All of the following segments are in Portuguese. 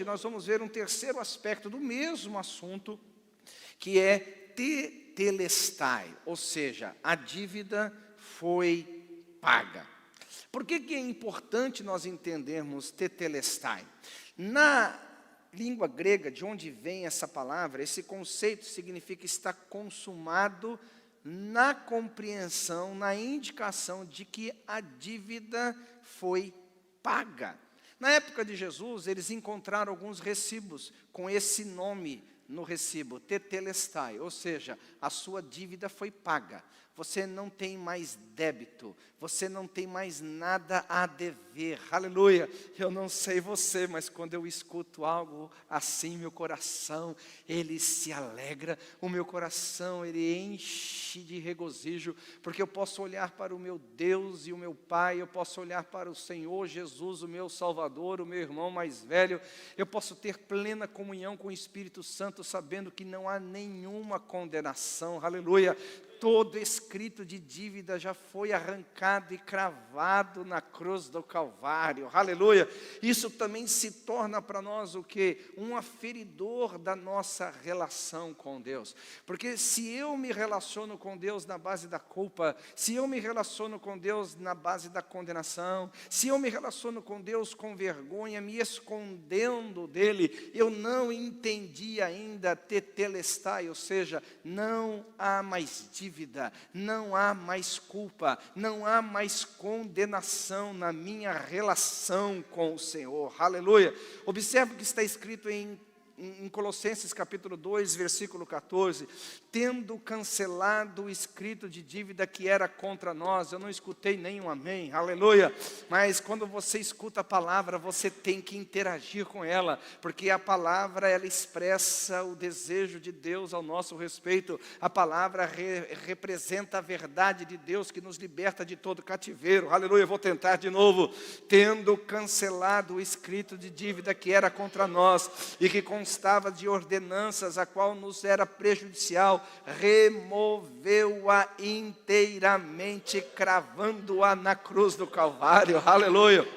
nós vamos ver um terceiro aspecto do mesmo assunto, que é tetelestai, ou seja, a dívida foi paga. Por que é importante nós entendermos tetelestai? Na língua grega, de onde vem essa palavra, esse conceito significa estar consumado na compreensão, na indicação de que a dívida foi paga. Na época de Jesus, eles encontraram alguns recibos com esse nome no recibo, tetelestai, ou seja, a sua dívida foi paga. Você não tem mais débito, você não tem mais nada a dever, aleluia. Eu não sei você, mas quando eu escuto algo assim, meu coração, ele se alegra, o meu coração, ele enche de regozijo, porque eu posso olhar para o meu Deus e o meu Pai, eu posso olhar para o Senhor Jesus, o meu Salvador, o meu irmão mais velho, eu posso ter plena comunhão com o Espírito Santo, sabendo que não há nenhuma condenação, aleluia. Todo escrito de dívida já foi arrancado e cravado na cruz do Calvário, aleluia. Isso também se torna para nós o quê? Um aferidor da nossa relação com Deus. Porque se eu me relaciono com Deus na base da culpa, se eu me relaciono com Deus na base da condenação, se eu me relaciono com Deus com vergonha, me escondendo dele, eu não entendi ainda tetelestai, ou seja, não há mais dívida, não há mais culpa, não há mais condenação na minha relação com o Senhor, aleluia. Observe o que está escrito em Colossenses capítulo 2, versículo 14, tendo cancelado o escrito de dívida que era contra nós. Eu não escutei nenhum amém, aleluia, mas quando você escuta a palavra, você tem que interagir com ela, porque a palavra, ela expressa o desejo de Deus ao nosso respeito, a palavra representa a verdade de Deus que nos liberta de todo cativeiro, aleluia. Eu vou tentar de novo, tendo cancelado o escrito de dívida que era contra nós, e que constava de ordenanças, a qual nos era prejudicial, removeu-a inteiramente, cravando-a na cruz do Calvário, aleluia.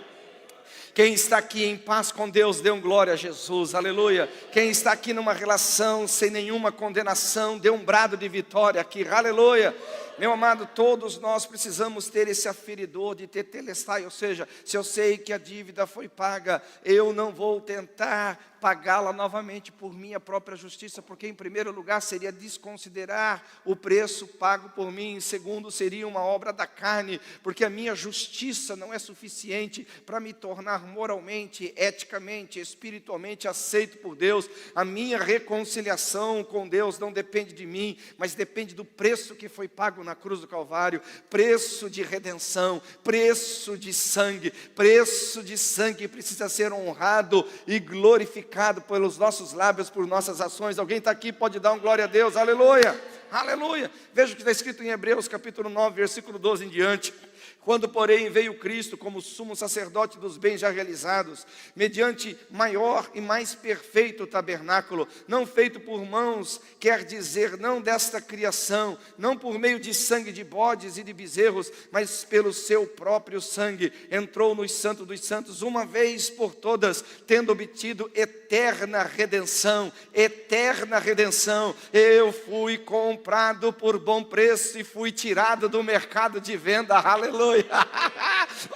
Quem está aqui em paz com Deus, dê um glória a Jesus, aleluia. Quem está aqui numa relação sem nenhuma condenação, dê um brado de vitória aqui, aleluia. Meu amado, todos nós precisamos ter esse aferidor de tetelestai, ou seja, se eu sei que a dívida foi paga, eu não vou tentar pagá-la novamente por minha própria justiça, porque em primeiro lugar seria desconsiderar o preço pago por mim, em segundo seria uma obra da carne, porque a minha justiça não é suficiente para me tornar moralmente, eticamente, espiritualmente aceito por Deus. A minha reconciliação com Deus não depende de mim, mas depende do preço que foi pago na cruz do Calvário, preço de redenção, preço de sangue precisa ser honrado e glorificado pelos nossos lábios, por nossas ações. Alguém está aqui, pode dar um glória a Deus, aleluia, aleluia. Veja o que está escrito em Hebreus capítulo 9, versículo 12 em diante. Quando, porém, veio Cristo como sumo sacerdote dos bens já realizados, mediante maior e mais perfeito tabernáculo, não feito por mãos, quer dizer, não desta criação, não por meio de sangue de bodes e de bezerros, mas pelo seu próprio sangue, entrou no Santo dos Santos, uma vez por todas, tendo obtido eterna redenção. Eu fui comprado por bom preço e fui tirado do mercado de venda, aleluia.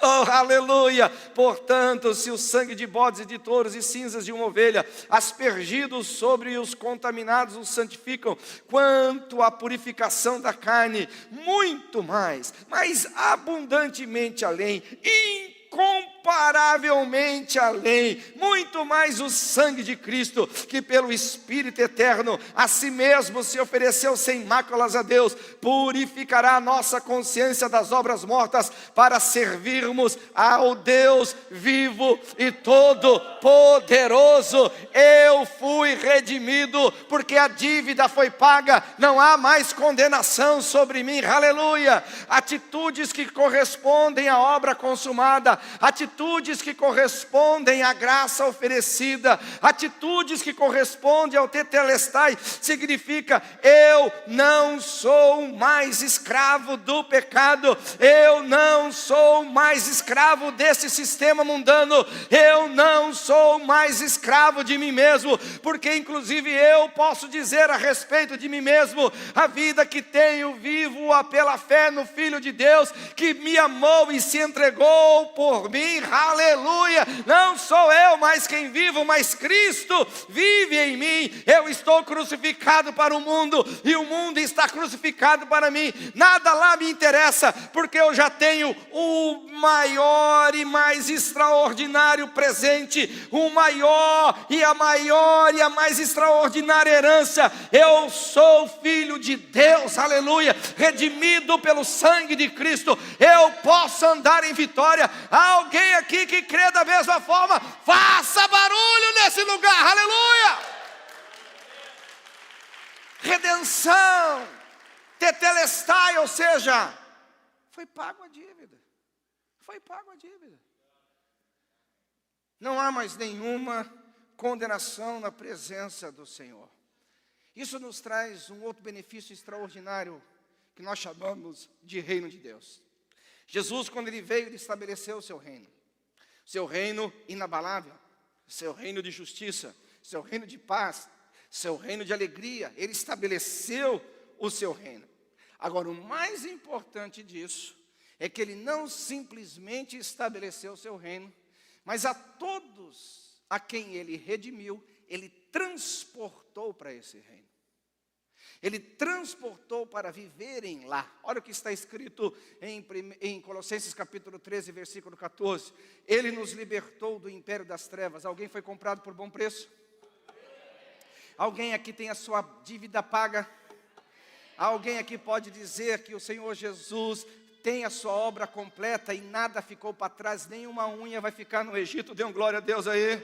Oh, aleluia. Portanto, se o sangue de bodes e de touros e cinzas de uma ovelha, aspergidos sobre os contaminados, os santificam, quanto à purificação da carne, muito mais abundantemente além, incomparavelmente além, muito mais o sangue de Cristo, que pelo Espírito eterno, a si mesmo se ofereceu sem máculas a Deus, purificará a nossa consciência das obras mortas, para servirmos ao Deus vivo e todo-poderoso. Eu fui redimido, porque a dívida foi paga, não há mais condenação sobre mim, aleluia. Atitudes que correspondem à obra consumada, atitudes atitudes que correspondem à graça oferecida, atitudes que correspondem ao tetelestai, significa: eu não sou mais escravo do pecado, eu não sou mais escravo desse sistema mundano, eu não sou mais escravo de mim mesmo, porque inclusive eu posso dizer a respeito de mim mesmo: a vida que tenho, vivo-a pela fé no Filho de Deus, que me amou e se entregou por mim, aleluia. Não sou eu mais quem vivo, mas Cristo vive em mim. Eu estou crucificado para o mundo, e o mundo está crucificado para mim. Nada lá me interessa, porque eu já tenho o maior e mais extraordinário presente, o maior e a mais extraordinária herança. Eu sou filho de Deus, aleluia, redimido pelo sangue de Cristo. Eu posso andar em vitória. Há alguém aqui que crê da mesma forma? Faça barulho nesse lugar, aleluia. Redenção, tetelestai, ou seja, foi pago a dívida. Foi pago a dívida. Não há mais nenhuma condenação na presença do Senhor. Isso nos traz um outro benefício extraordinário, que nós chamamos de reino de Deus. Jesus, quando ele veio, ele estabeleceu o seu reino inabalável, seu reino de justiça, seu reino de paz, seu reino de alegria. Ele estabeleceu o seu reino. Agora, o mais importante disso é que ele não simplesmente estabeleceu o seu reino, mas a todos a quem ele redimiu, ele transportou para esse reino. Ele transportou para viverem lá. Olha o que está escrito em Colossenses capítulo 13, versículo 14. Ele nos libertou do império das trevas. Alguém foi comprado por bom preço? Alguém aqui tem a sua dívida paga? Alguém aqui pode dizer que o Senhor Jesus tem a sua obra completa e nada ficou para trás, nenhuma unha vai ficar no Egito? Dê um glória a Deus aí.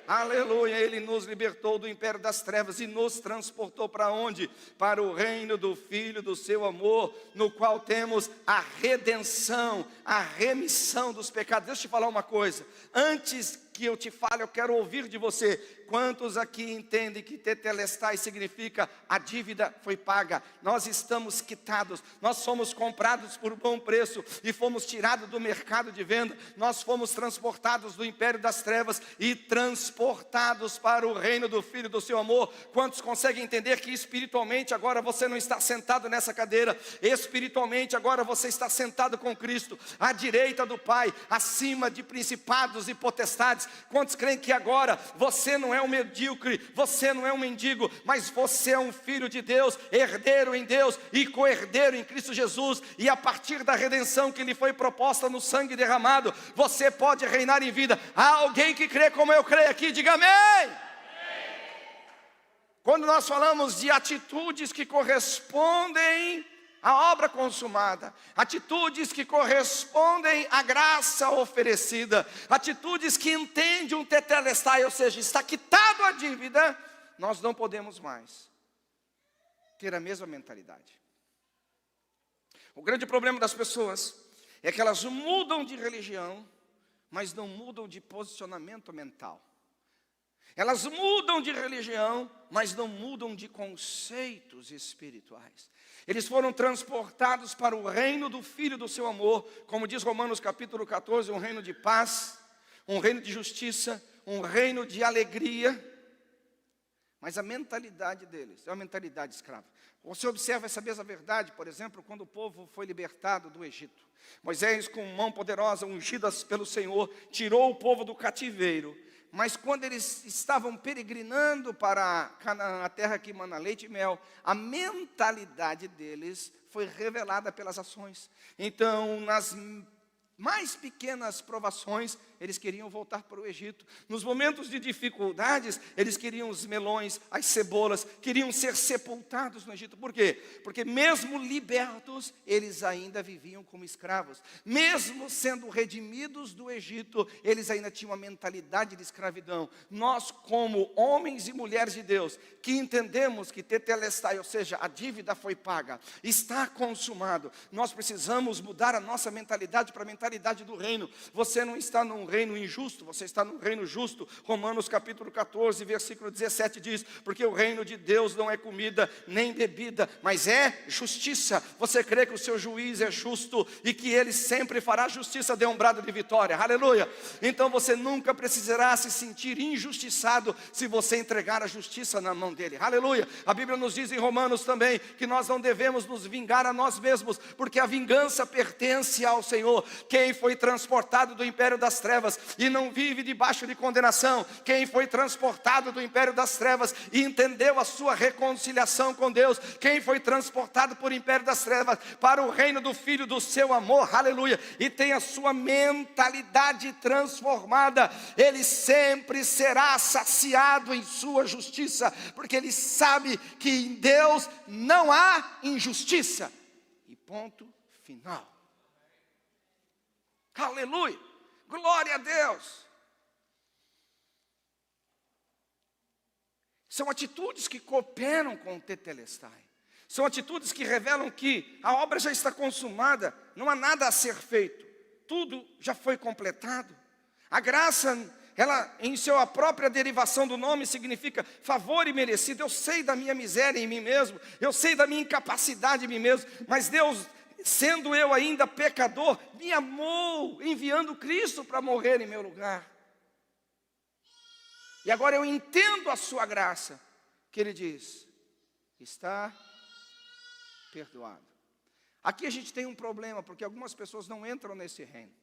Aleluia, Ele nos libertou do império das trevas e nos transportou para onde? Para o reino do Filho do seu amor, no qual temos a redenção, a remissão dos pecados. Deixa eu te falar uma coisa, antes que eu te fale, eu quero ouvir de você. Quantos aqui entendem que tetelestai significa a dívida foi paga? Nós estamos quitados, nós fomos comprados por bom preço e fomos tirados do mercado de venda. Nós fomos transportados do império das trevas e transportados para o reino do Filho do seu amor. Quantos conseguem entender que espiritualmente agora você não está sentado nessa cadeira? Espiritualmente agora você está sentado com Cristo, à direita do Pai, acima de principados e potestades. Quantos creem que agora você não é um medíocre, você não é um mendigo, mas você é um filho de Deus, herdeiro em Deus e co-herdeiro em Cristo Jesus, e a partir da redenção que lhe foi proposta no sangue derramado, você pode reinar em vida. Há alguém que crê como eu creio aqui? Diga amém. Quando nós falamos de atitudes que correspondem à obra consumada, atitudes que correspondem à graça oferecida, atitudes que entendem um tetelestai, ou seja, está quitado a dívida, nós não podemos mais ter a mesma mentalidade. O grande problema das pessoas é que elas mudam de religião, mas não mudam de posicionamento mental. Elas mudam de religião, mas não mudam de conceitos espirituais. Eles foram transportados para o reino do Filho do seu amor, como diz Romanos capítulo 14, um reino de paz, um reino de justiça, um reino de alegria. Mas a mentalidade deles é uma mentalidade escrava. Você observa essa mesma verdade, por exemplo, quando o povo foi libertado do Egito. Moisés, com mão poderosa, ungida pelo Senhor, tirou o povo do cativeiro. Mas quando eles estavam peregrinando para Canaã, a terra que mana leite e mel, a mentalidade deles foi revelada pelas ações. Então, nas mais pequenas provações, eles queriam voltar para o Egito. Nos momentos de dificuldades, eles queriam os melões, as cebolas, queriam ser sepultados no Egito. Por quê? Porque mesmo libertos, eles ainda viviam como escravos. Mesmo sendo redimidos do Egito, eles ainda tinham uma mentalidade de escravidão. Nós, como homens e mulheres de Deus, que entendemos que tetelestai, ou seja, a dívida foi paga, está consumado, nós precisamos mudar a nossa mentalidade para a mentalidade mentalidade do reino. Você não está num reino injusto, você está num reino justo. Romanos capítulo 14, versículo 17 diz: porque o reino de Deus não é comida nem bebida, mas é justiça. Você crê que o seu juiz é justo e que ele sempre fará justiça? Dê um brado de vitória, aleluia. Então você nunca precisará se sentir injustiçado se você entregar a justiça na mão dele, aleluia. A Bíblia nos diz em Romanos também que nós não devemos nos vingar a nós mesmos, porque a vingança pertence ao Senhor. Quem foi transportado do império das trevas e não vive debaixo de condenação, quem foi transportado do império das trevas e entendeu a sua reconciliação com Deus, quem foi transportado por império das trevas para o reino do Filho do seu amor, aleluia, e tem a sua mentalidade transformada, ele sempre será saciado em sua justiça, porque ele sabe que em Deus não há injustiça. E ponto final. Aleluia, glória a Deus. São atitudes que cooperam com o tetelestai. São atitudes que revelam que a obra já está consumada, não há nada a ser feito, tudo já foi completado. A graça, ela em sua própria derivação do nome significa favor imerecido. Eu sei da minha miséria em mim mesmo, eu sei da minha incapacidade em mim mesmo, mas Deus, sendo eu ainda pecador, me amou, enviando Cristo para morrer em meu lugar. E agora eu entendo a sua graça, que Ele diz: está perdoado. Aqui a gente tem um problema, porque algumas pessoas não entram nesse reino.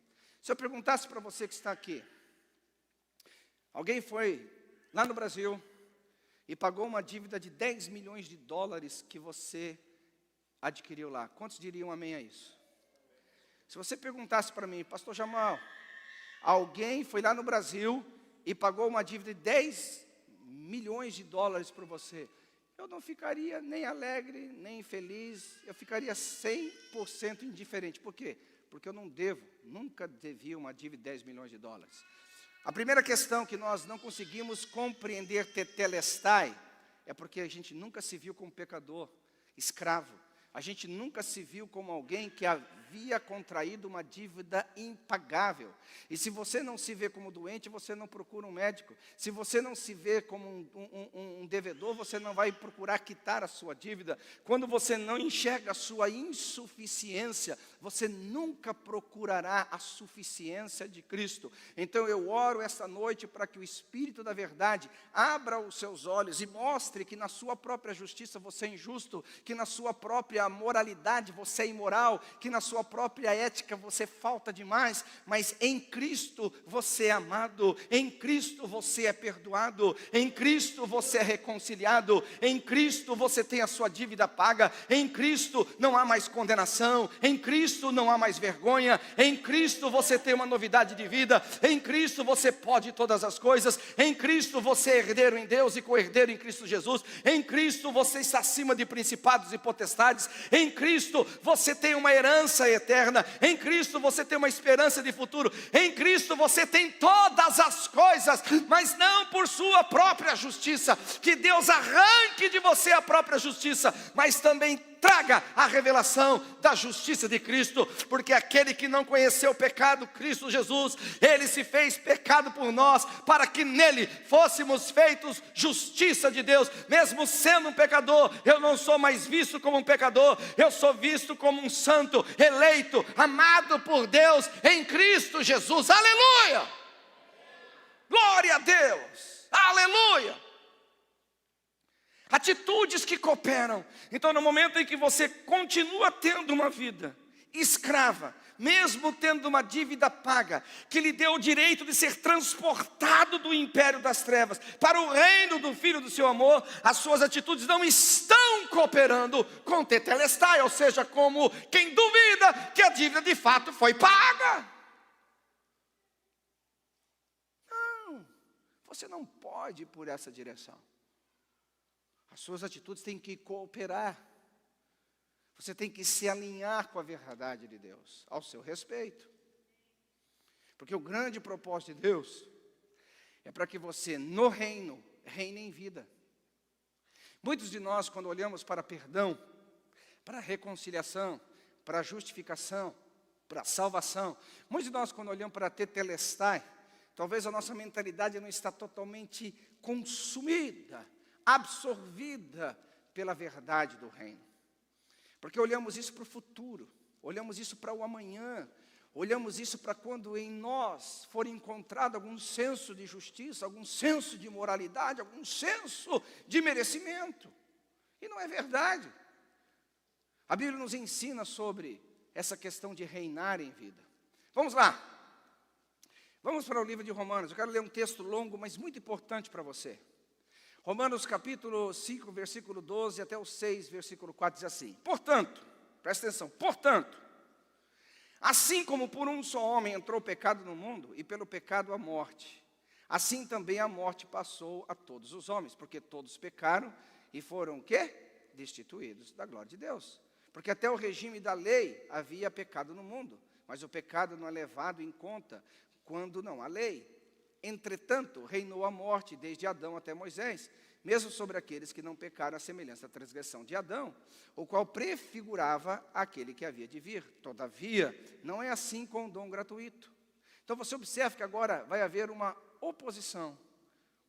Se eu perguntasse para você que está aqui, alguém foi lá no Brasil e pagou uma dívida de 10 milhões de dólares que você adquiriu lá, quantos diriam amém a isso? Se você perguntasse para mim: pastor Jamal, alguém foi lá no Brasil e pagou uma dívida de 10 milhões de dólares para você, eu não ficaria nem alegre, nem feliz, eu ficaria 100% indiferente. Por quê? Porque eu não devo, nunca devia uma dívida de 10 milhões de dólares. A primeira questão que nós não conseguimos compreender tetelestai é porque a gente nunca se viu como pecador, escravo. A gente nunca se viu como alguém que havia contraído uma dívida impagável. E se você não se vê como doente, você não procura um médico. Se você não se vê como um devedor, você não vai procurar quitar a sua dívida. Quando você não enxerga a sua insuficiência, você nunca procurará a suficiência de Cristo. Então eu oro esta noite para que o Espírito da verdade abra os seus olhos e mostre que na sua própria justiça você é injusto, que na sua própria moralidade você é imoral, que na sua própria ética você falta demais, mas em Cristo você é amado, em Cristo você é perdoado, em Cristo você é reconciliado, em Cristo você tem a sua dívida paga, em Cristo não há mais condenação, em Cristo não há mais vergonha, em Cristo você tem uma novidade de vida, em Cristo você pode todas as coisas, em Cristo você é herdeiro em Deus e co-herdeiro em Cristo Jesus, em Cristo você está acima de principados e potestades, em Cristo você tem uma herança eterna, em Cristo você tem uma esperança de futuro, em Cristo você tem todas as coisas, mas não por sua própria justiça, que Deus arranque de você a própria justiça, mas também traga a revelação da justiça de Cristo, porque aquele que não conheceu o pecado, Cristo Jesus, Ele se fez pecado por nós, para que nele fôssemos feitos justiça de Deus. Mesmo sendo um pecador, eu não sou mais visto como um pecador, eu sou visto como um santo, eleito, amado por Deus, em Cristo Jesus, aleluia, glória a Deus, aleluia. Atitudes que cooperam. Então no momento em que você continua tendo uma vida escrava, mesmo tendo uma dívida paga, que lhe deu o direito de ser transportado do império das trevas para o reino do Filho do seu amor, as suas atitudes não estão cooperando com tetelestai, ou seja, como quem duvida que a dívida de fato foi paga. Não, você não pode ir por essa direção. As suas atitudes têm que cooperar. Você tem que se alinhar com a verdade de Deus, ao seu respeito. Porque o grande propósito de Deus é para que você, no reino, reine em vida. Muitos de nós, quando olhamos para perdão, para reconciliação, para justificação, para a salvação. Muitos de nós, quando olhamos para tetelestai, talvez a nossa mentalidade não está totalmente consumida, absorvida pela verdade do reino. Porque olhamos isso para o futuro, olhamos isso para o amanhã, olhamos isso para quando em nós for encontrado algum senso de justiça, algum senso de moralidade, algum senso de merecimento. E não é verdade. A Bíblia nos ensina sobre essa questão de reinar em vida. Vamos lá. Vamos para o livro de Romanos. Eu quero ler um texto longo, mas muito importante para você. Romanos capítulo 5, versículo 12 até o 6, versículo 4, diz assim: portanto, presta atenção, portanto, assim como por um só homem entrou o pecado no mundo, e pelo pecado a morte, assim também a morte passou a todos os homens, porque todos pecaram e foram o quê? Destituídos da glória de Deus. Porque até o regime da lei havia pecado no mundo, mas o pecado não é levado em conta quando não há lei. Entretanto, reinou a morte desde Adão até Moisés, mesmo sobre aqueles que não pecaram à semelhança da transgressão de Adão, o qual prefigurava aquele que havia de vir. Todavia, não é assim com o dom gratuito. Então você observa que agora vai haver uma oposição,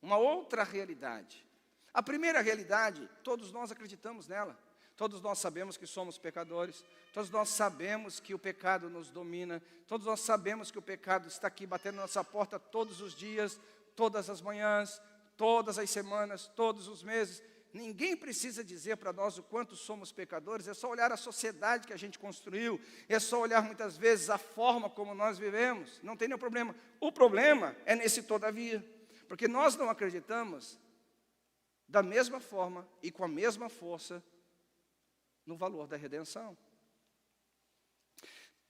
uma outra realidade. A primeira realidade, todos nós acreditamos nela. Todos nós sabemos que somos pecadores, todos nós sabemos que o pecado nos domina, todos nós sabemos que o pecado está aqui batendo na nossa porta todos os dias, todas as manhãs, todas as semanas, todos os meses. Ninguém precisa dizer para nós o quanto somos pecadores, é só olhar a sociedade que a gente construiu, é só olhar muitas vezes a forma como nós vivemos, não tem nenhum problema. O problema é nesse todavia, porque nós não acreditamos da mesma forma e com a mesma força no valor da redenção.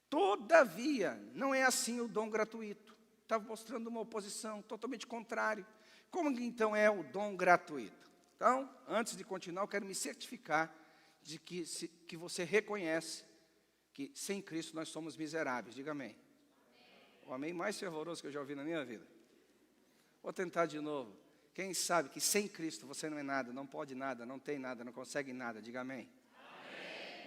Todavia, não é assim o dom gratuito. Estava mostrando uma oposição totalmente contrária. Como então é o dom gratuito? Então, antes de continuar, eu quero me certificar de que você reconhece que sem Cristo nós somos miseráveis. Diga amém. O amém mais fervoroso que eu já ouvi na minha vida. Vou tentar de novo. Quem sabe que sem Cristo você não é nada, não pode nada, não tem nada, não consegue nada. Diga amém.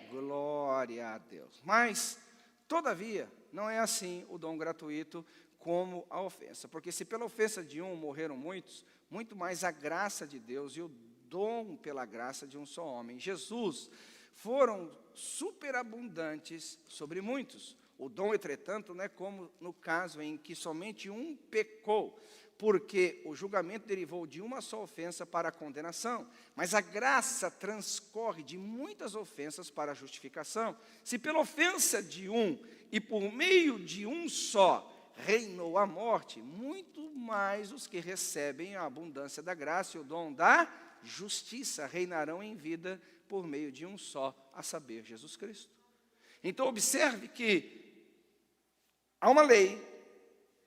Glória a Deus. Mas, todavia, não é assim o dom gratuito como a ofensa. Porque se pela ofensa de um morreram muitos, muito mais a graça de Deus e o dom pela graça de um só homem, Jesus, foram superabundantes sobre muitos. O dom, entretanto, não é como no caso em que somente um pecou, porque o julgamento derivou de uma só ofensa para a condenação, mas a graça transcorre de muitas ofensas para a justificação. Se pela ofensa de um e por meio de um só reinou a morte, muito mais os que recebem a abundância da graça e o dom da justiça reinarão em vida por meio de um só, a saber, Jesus Cristo. Então observe que há uma lei.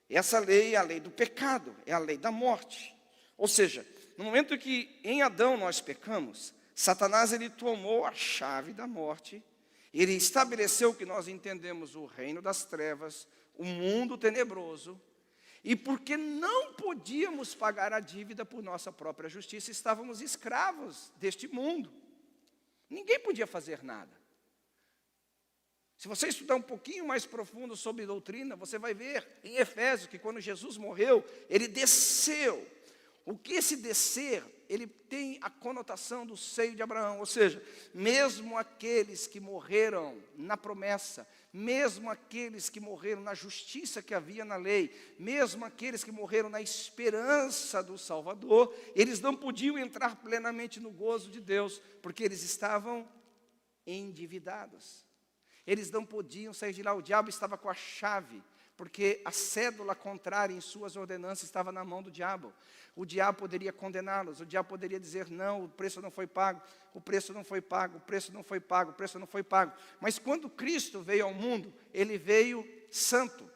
Essa lei é a lei do pecado, é a lei da morte. Ou seja, no momento que em Adão nós pecamos, Satanás ele tomou a chave da morte, ele estabeleceu que nós entendemos o reino das trevas, o mundo tenebroso, e porque não podíamos pagar a dívida por nossa própria justiça, estávamos escravos deste mundo. Ninguém podia fazer nada. Se você estudar um pouquinho mais profundo sobre doutrina, você vai ver em Efésios que quando Jesus morreu, ele desceu. O que esse descer, ele tem a conotação do seio de Abraão, ou seja, mesmo aqueles que morreram na promessa, mesmo aqueles que morreram na justiça que havia na lei, mesmo aqueles que morreram na esperança do Salvador, eles não podiam entrar plenamente no gozo de Deus, porque eles estavam endividados. Eles não podiam sair de lá, o diabo estava com a chave, porque a cédula contrária em suas ordenanças estava na mão do diabo. O diabo poderia condená-los, o diabo poderia dizer, não, o preço não foi pago, o preço não foi pago, o preço não foi pago, o preço não foi pago. Mas quando Cristo veio ao mundo, ele veio santo.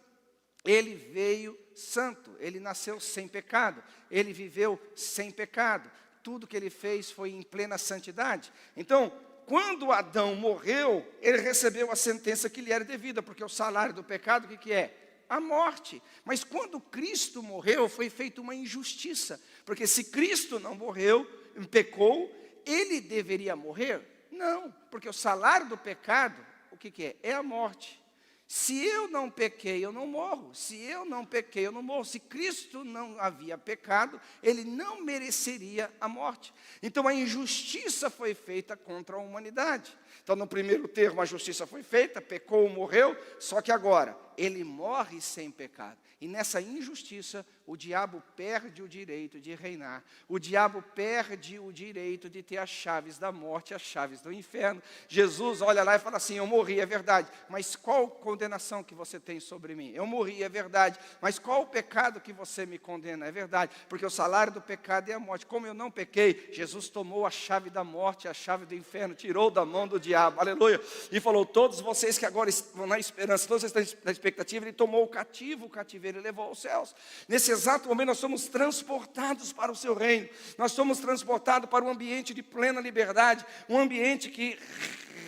Ele veio santo, ele nasceu sem pecado, ele viveu sem pecado. Tudo que ele fez foi em plena santidade. Então, quando Adão morreu, ele recebeu a sentença que lhe era devida, porque o salário do pecado, o que é? A morte. Mas quando Cristo morreu, foi feita uma injustiça, porque se Cristo não morreu, pecou, ele deveria morrer? Não, porque o salário do pecado, o que é? É a morte. Se eu não pequei, eu não morro. Se eu não pequei, eu não morro. Se Cristo não havia pecado, ele não mereceria a morte. Então a injustiça foi feita contra a humanidade. Então no primeiro termo a justiça foi feita, pecou, morreu, só que agora ele morre sem pecado. E nessa injustiça, o diabo perde o direito de reinar. O diabo perde o direito de ter as chaves da morte, as chaves do inferno. Jesus olha lá e fala assim: eu morri, é verdade, mas qual condenação que você tem sobre mim? Eu morri, é verdade, mas qual o pecado que você me condena? É verdade, porque o salário do pecado é a morte. Como eu não pequei, Jesus tomou a chave da morte, a chave do inferno, tirou da mão do diabo, aleluia. E falou: todos vocês que agora estão na esperança, todos vocês estão na expectativa, ele tomou o cativeiro e levou aos céus. Nesse exato momento nós somos transportados para o seu reino. Nós somos transportados para um ambiente de plena liberdade, um ambiente que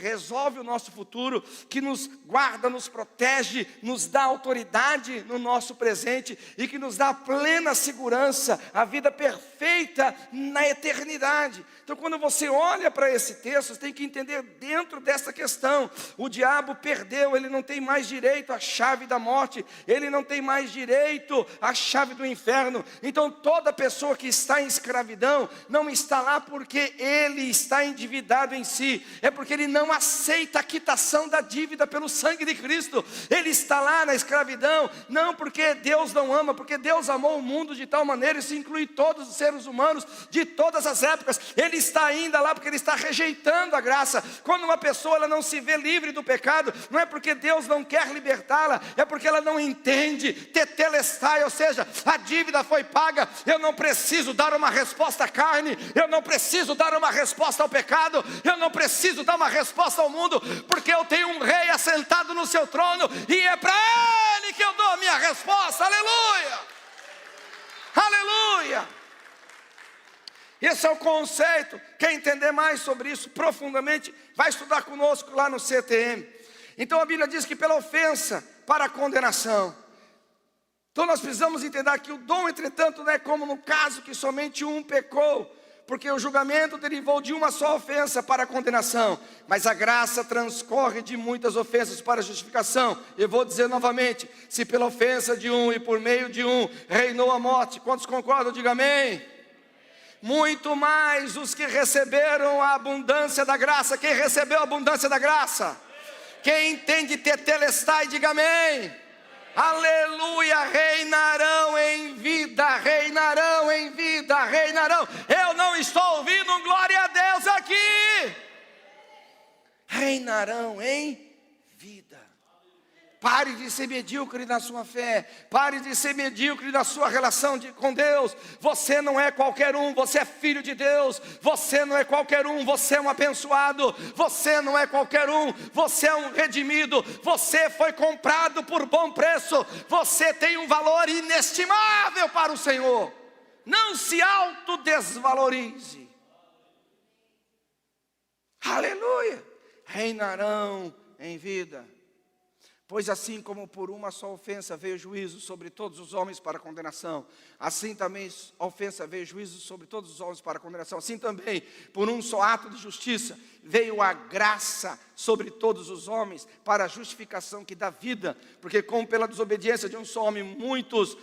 resolve o nosso futuro, que nos guarda, nos protege, nos dá autoridade no nosso presente e que nos dá plena segurança, a vida perfeita na eternidade. Então quando você olha para esse texto, você tem que entender dentro dessa questão: o diabo perdeu, ele não tem mais direito à chave da morte, ele não tem mais direito à chave do inferno. Então toda pessoa que está em escravidão não está lá porque ele está endividado em si, é porque ele não aceita a quitação da dívida pelo sangue de Cristo. Ele está lá na escravidão, não porque Deus não ama, porque Deus amou o mundo de tal maneira, isso inclui todos os seres humanos de todas as épocas. Ele está ainda lá porque ele está rejeitando a graça. Quando uma pessoa ela não se vê livre do pecado, não é porque Deus não quer libertá-la, é porque ela não entende tetelestai, ou seja, a dívida foi paga. Eu não preciso dar uma resposta à carne, eu não preciso dar uma resposta ao pecado, eu não preciso dar uma resposta ao mundo, porque eu tenho um rei assentado no seu trono e é para ele que eu dou a minha resposta. Aleluia, aleluia. Esse é o conceito. Quer entender mais sobre isso profundamente, vai estudar conosco lá no CTM. Então a Bíblia diz que pela ofensa para a condenação. Então nós precisamos entender que o dom, entretanto, não é como no caso que somente um pecou, porque o julgamento derivou de uma só ofensa para a condenação, mas a graça transcorre de muitas ofensas para a justificação. Eu vou dizer novamente: se pela ofensa de um e por meio de um reinou a morte, quantos concordam? Diga amém. Muito mais os que receberam a abundância da graça. Quem recebeu a abundância da graça? Quem entende tetelestai, diga amém. Aleluia, reinarão em vida, reinarão em vida, reinarão. Eu não estou ouvindo um glória a Deus aqui. Reinarão em vida. Pare de ser medíocre na sua fé, pare de ser medíocre na sua relação com Deus. Você não é qualquer um, você é filho de Deus. Você não é qualquer um, você é um abençoado. Você não é qualquer um, você é um redimido. Você foi comprado por bom preço. Você tem um valor inestimável para o Senhor. Não se autodesvalorize. Aleluia. Reinarão em vida. Pois assim como por uma só ofensa veio juízo sobre todos os homens para condenação, assim também a ofensa veio juízo sobre todos os homens para condenação. Assim também, por um só ato de justiça, veio a graça sobre todos os homens para a justificação que dá vida. Porque como pela desobediência de um só homem muitos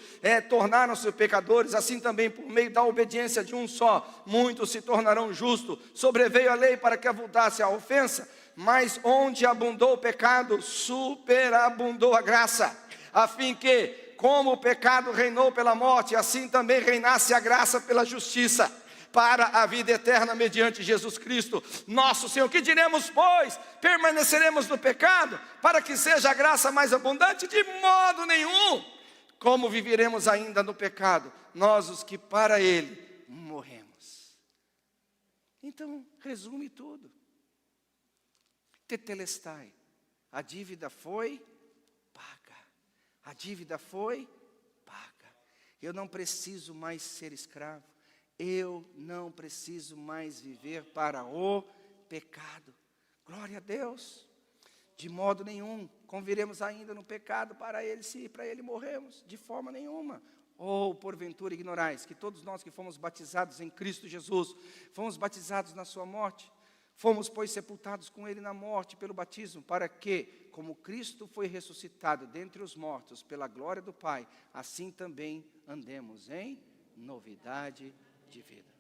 tornaram-se pecadores, assim também por meio da obediência de um só, muitos se tornarão justos. Sobreveio a lei para que abundasse a ofensa, mas onde abundou o pecado, superabundou a graça, a fim que, como o pecado reinou pela morte, assim também reinasse a graça pela justiça, para a vida eterna mediante Jesus Cristo, nosso Senhor. Que diremos, pois? Permaneceremos no pecado, para que seja a graça mais abundante? De modo nenhum. Como viveremos ainda no pecado, nós os que para Ele morremos? Então, resume tudo. Tetelestai, a dívida foi paga, a dívida foi paga. Eu não preciso mais ser escravo, eu não preciso mais viver para o pecado. Glória a Deus. De modo nenhum conviremos ainda no pecado para Ele, se para Ele morremos, de forma nenhuma. Ou porventura ignorais que todos nós que fomos batizados em Cristo Jesus, fomos batizados na sua morte. Fomos, pois, sepultados com ele na morte pelo batismo, para que, como Cristo foi ressuscitado dentre os mortos pela glória do Pai, assim também andemos em novidade de vida.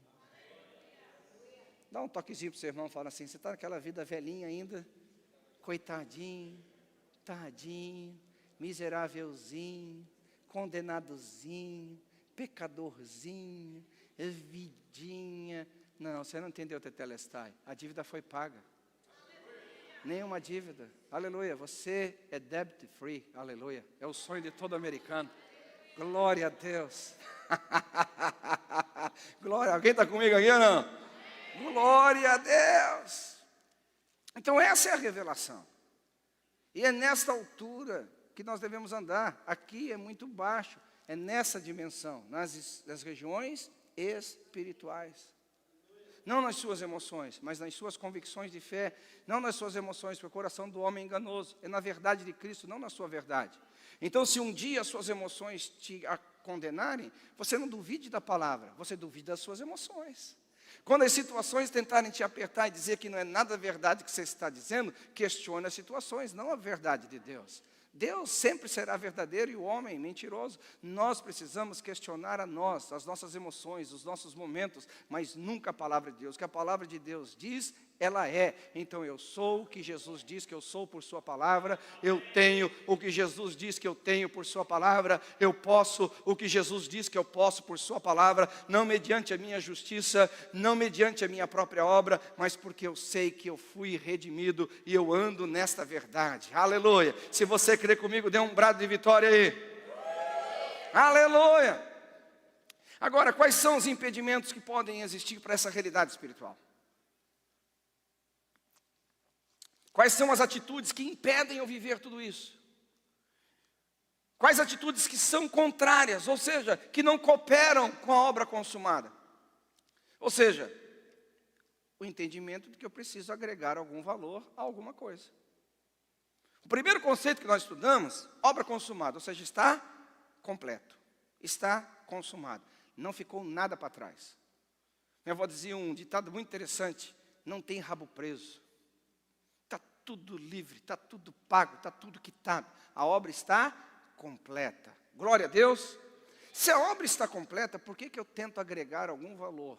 Dá um toquezinho para o seu irmão e fala assim: você está naquela vida velhinha ainda? Coitadinho, tadinho, miserávelzinho, condenadozinho, pecadorzinho, vidinha. Não, você não entendeu, Tetelestai. A dívida foi paga. Nenhuma dívida. Aleluia. Você é debt free. Aleluia. É o sonho de todo americano. Glória a Deus. Glória. Alguém está comigo aqui ou não? Glória a Deus. Então essa é a revelação. E é nesta altura que nós devemos andar. Aqui é muito baixo. É nessa dimensão, nas regiões espirituais. Não nas suas emoções, mas nas suas convicções de fé. Não nas suas emoções, porque o coração do homem é enganoso. É na verdade de Cristo, não na sua verdade. Então, se um dia as suas emoções te condenarem, você não duvide da palavra, você duvide das suas emoções. Quando as situações tentarem te apertar e dizer que não é nada verdade que você está dizendo, questione as situações, não a verdade de Deus. Deus sempre será verdadeiro e o homem mentiroso. Nós precisamos questionar as nossas emoções, os nossos momentos, mas nunca a palavra de Deus. O que a palavra de Deus diz, ela é. Então eu sou o que Jesus diz que eu sou por sua palavra, eu tenho o que Jesus diz que eu tenho por sua palavra, eu posso o que Jesus diz que eu posso por sua palavra, não mediante a minha justiça, não mediante a minha própria obra, mas porque eu sei que eu fui redimido e eu ando nesta verdade. Aleluia. Se você crê comigo, dê um brado de vitória aí. Aleluia. Agora, quais são os impedimentos que podem existir para essa realidade espiritual? Quais são as atitudes que impedem eu viver tudo isso? Quais atitudes que são contrárias, ou seja, que não cooperam com a obra consumada? Ou seja, o entendimento de que eu preciso agregar algum valor a alguma coisa. O primeiro conceito que nós estudamos, obra consumada, ou seja, está completo, está consumado, não ficou nada para trás. Minha avó dizia um ditado muito interessante: não tem rabo preso. Está tudo livre, está tudo pago, está tudo quitado. A obra está completa. Glória a Deus. Se a obra está completa, por que eu tento agregar algum valor?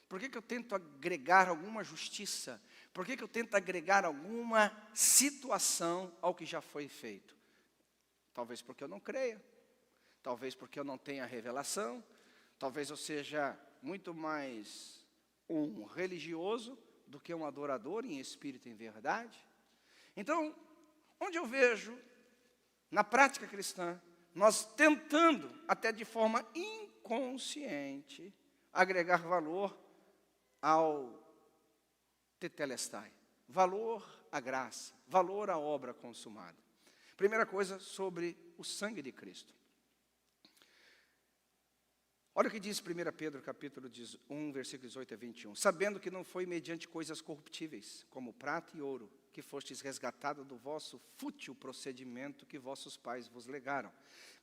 Por que eu tento agregar alguma justiça? Por que eu tento agregar alguma situação ao que já foi feito? Talvez porque eu não creia. Talvez porque eu não tenha revelação. Talvez eu seja muito mais um religioso do que um adorador em espírito e em verdade. Então, onde eu vejo, na prática cristã, nós tentando, até de forma inconsciente, agregar valor ao tetelestai, valor à graça, valor à obra consumada. Primeira coisa sobre o sangue de Cristo. Olha o que diz 1 Pedro, capítulo 1, versículos 18 a 21. Sabendo que não foi mediante coisas corruptíveis, como prata e ouro, que fostes resgatados do vosso fútil procedimento que vossos pais vos legaram,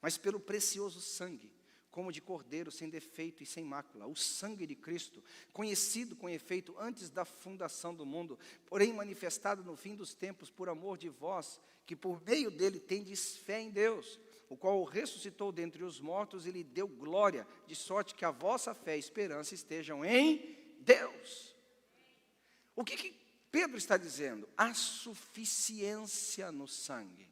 mas pelo precioso sangue, como de cordeiro sem defeito e sem mácula, o sangue de Cristo, conhecido com efeito antes da fundação do mundo, porém manifestado no fim dos tempos por amor de vós, que por meio dele tendes fé em Deus, o qual o ressuscitou dentre os mortos e lhe deu glória, de sorte que a vossa fé e esperança estejam em Deus. O que Pedro está dizendo? A suficiência no sangue.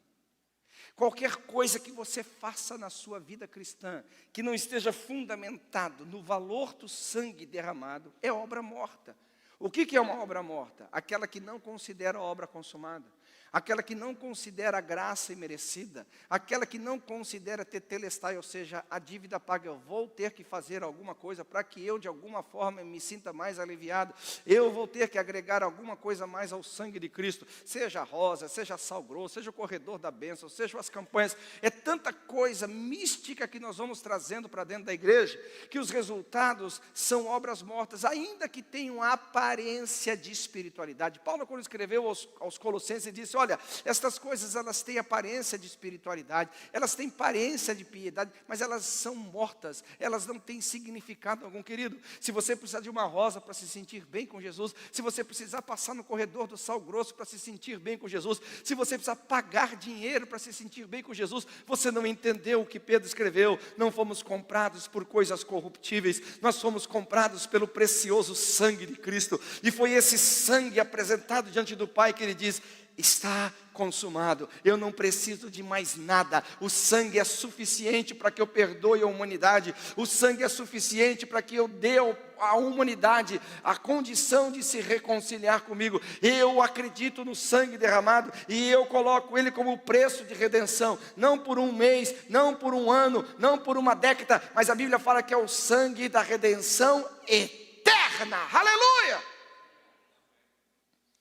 Qualquer coisa que você faça na sua vida cristã, que não esteja fundamentado no valor do sangue derramado, é obra morta. O que é uma obra morta? Aquela que não considera a obra consumada. Aquela que não considera a graça imerecida, aquela que não considera tetelestai, ou seja, a dívida paga. Eu vou ter que fazer alguma coisa para que eu de alguma forma me sinta mais aliviado, eu vou ter que agregar alguma coisa mais ao sangue de Cristo, seja a rosa, seja sal grosso, seja o corredor da bênção, seja as campanhas, é tanta coisa mística que nós vamos trazendo para dentro da igreja, que os resultados são obras mortas, ainda que tenham a aparência de espiritualidade. Paulo, quando escreveu aos Colossenses, disse: olha, estas coisas elas têm aparência de espiritualidade, elas têm aparência de piedade, mas elas são mortas, elas não têm significado algum, querido. Se você precisar de uma rosa para se sentir bem com Jesus, se você precisar passar no corredor do Sal Grosso para se sentir bem com Jesus, se você precisar pagar dinheiro para se sentir bem com Jesus, você não entendeu o que Pedro escreveu. Não fomos comprados por coisas corruptíveis, nós fomos comprados pelo precioso sangue de Cristo, e foi esse sangue apresentado diante do Pai que ele diz: está consumado, eu não preciso de mais nada, o sangue é suficiente para que eu perdoe a humanidade, o sangue é suficiente para que eu dê à humanidade a condição de se reconciliar comigo. Eu acredito no sangue derramado e eu coloco ele como preço de redenção, não por um mês, não por um ano, não por uma década, mas a Bíblia fala que é o sangue da redenção eterna. Aleluia!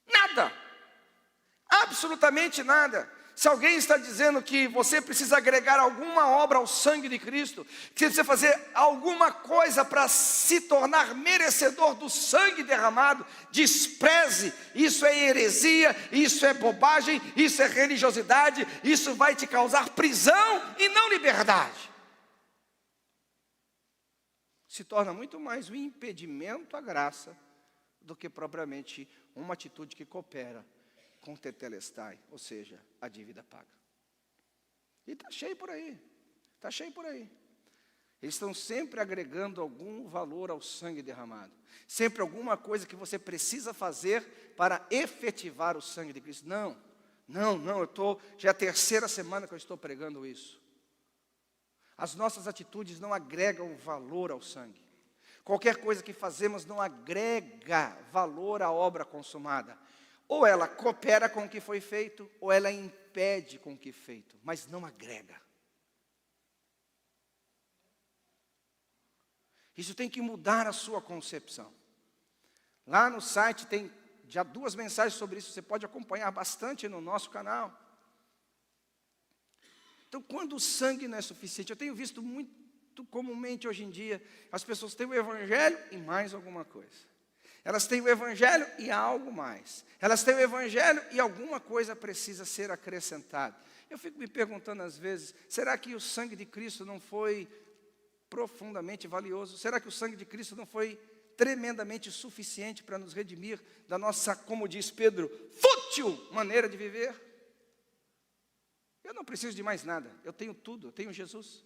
Nada, absolutamente nada. Se alguém está dizendo que você precisa agregar alguma obra ao sangue de Cristo, que você precisa fazer alguma coisa para se tornar merecedor do sangue derramado, despreze. Isso é heresia, isso é bobagem, isso é religiosidade, isso vai te causar prisão e não liberdade. Se torna muito mais um impedimento à graça do que propriamente uma atitude que coopera com o tetelestai, ou seja, a dívida paga. E está cheio por aí, está cheio por aí. Eles estão sempre agregando algum valor ao sangue derramado, sempre alguma coisa que você precisa fazer para efetivar o sangue de Cristo. Não, já é a terceira semana que eu estou pregando isso. As nossas atitudes não agregam valor ao sangue. Qualquer coisa que fazemos não agrega valor à obra consumada. Ou ela coopera com o que foi feito, ou ela impede com o que foi feito, mas não agrega. Isso tem que mudar a sua concepção. Lá no site tem já 2 mensagens sobre isso, você pode acompanhar bastante no nosso canal. Então, quando o sangue não é suficiente, eu tenho visto muito comumente hoje em dia, as pessoas têm o evangelho e mais alguma coisa. Elas têm o evangelho e algo mais. Elas têm o evangelho e alguma coisa precisa ser acrescentada. Eu fico me perguntando às vezes, será que o sangue de Cristo não foi profundamente valioso? Será que o sangue de Cristo não foi tremendamente suficiente para nos redimir da nossa, como diz Pedro, fútil maneira de viver? Eu não preciso de mais nada, eu tenho tudo, eu tenho Jesus.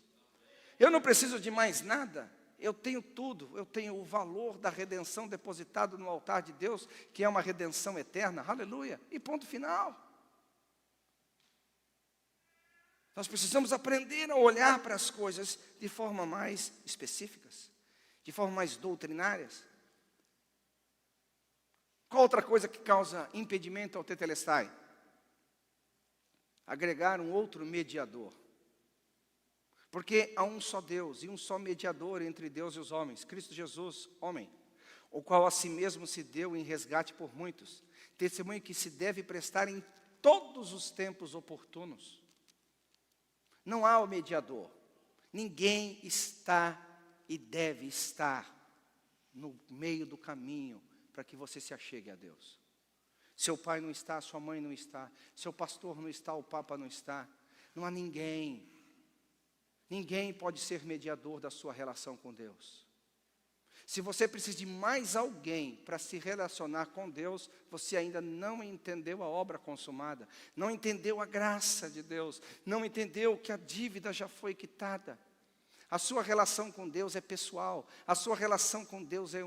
Eu não preciso de mais nada, eu tenho tudo, eu tenho o valor da redenção depositado no altar de Deus, que é uma redenção eterna, aleluia, e ponto final. Nós precisamos aprender a olhar para as coisas de forma mais específicas, de forma mais doutrinárias. Qual outra coisa que causa impedimento ao tetelestai? Agregar um outro mediador. Porque há um só Deus e um só mediador entre Deus e os homens, Cristo Jesus, homem, o qual a si mesmo se deu em resgate por muitos, testemunho que se deve prestar em todos os tempos oportunos. Não há o mediador, ninguém está e deve estar no meio do caminho para que você se achegue a Deus. Seu pai não está, sua mãe não está, seu pastor não está, o papa não está, não há ninguém. Ninguém pode ser mediador da sua relação com Deus. Se você precisa de mais alguém para se relacionar com Deus, você ainda não entendeu a obra consumada, não entendeu a graça de Deus, não entendeu que a dívida já foi quitada. A sua relação com Deus é pessoal, a sua relação com Deus é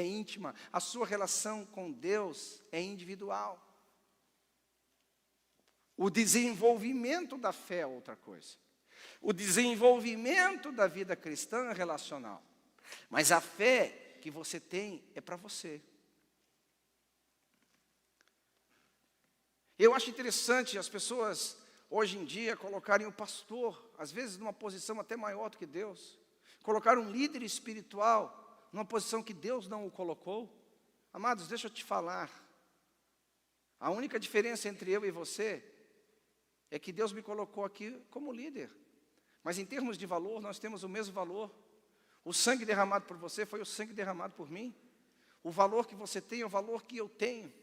íntima, a sua relação com Deus é individual. O desenvolvimento da fé é outra coisa. O desenvolvimento da vida cristã é relacional. Mas a fé que você tem é para você. Eu acho interessante as pessoas, hoje em dia, colocarem o pastor, às vezes numa posição até maior do que Deus. Colocar um líder espiritual numa posição que Deus não o colocou. Amados, deixa eu te falar. A única diferença entre eu e você é que Deus me colocou aqui como líder. Mas em termos de valor, nós temos o mesmo valor. O sangue derramado por você foi o sangue derramado por mim. O valor que você tem é o valor que eu tenho.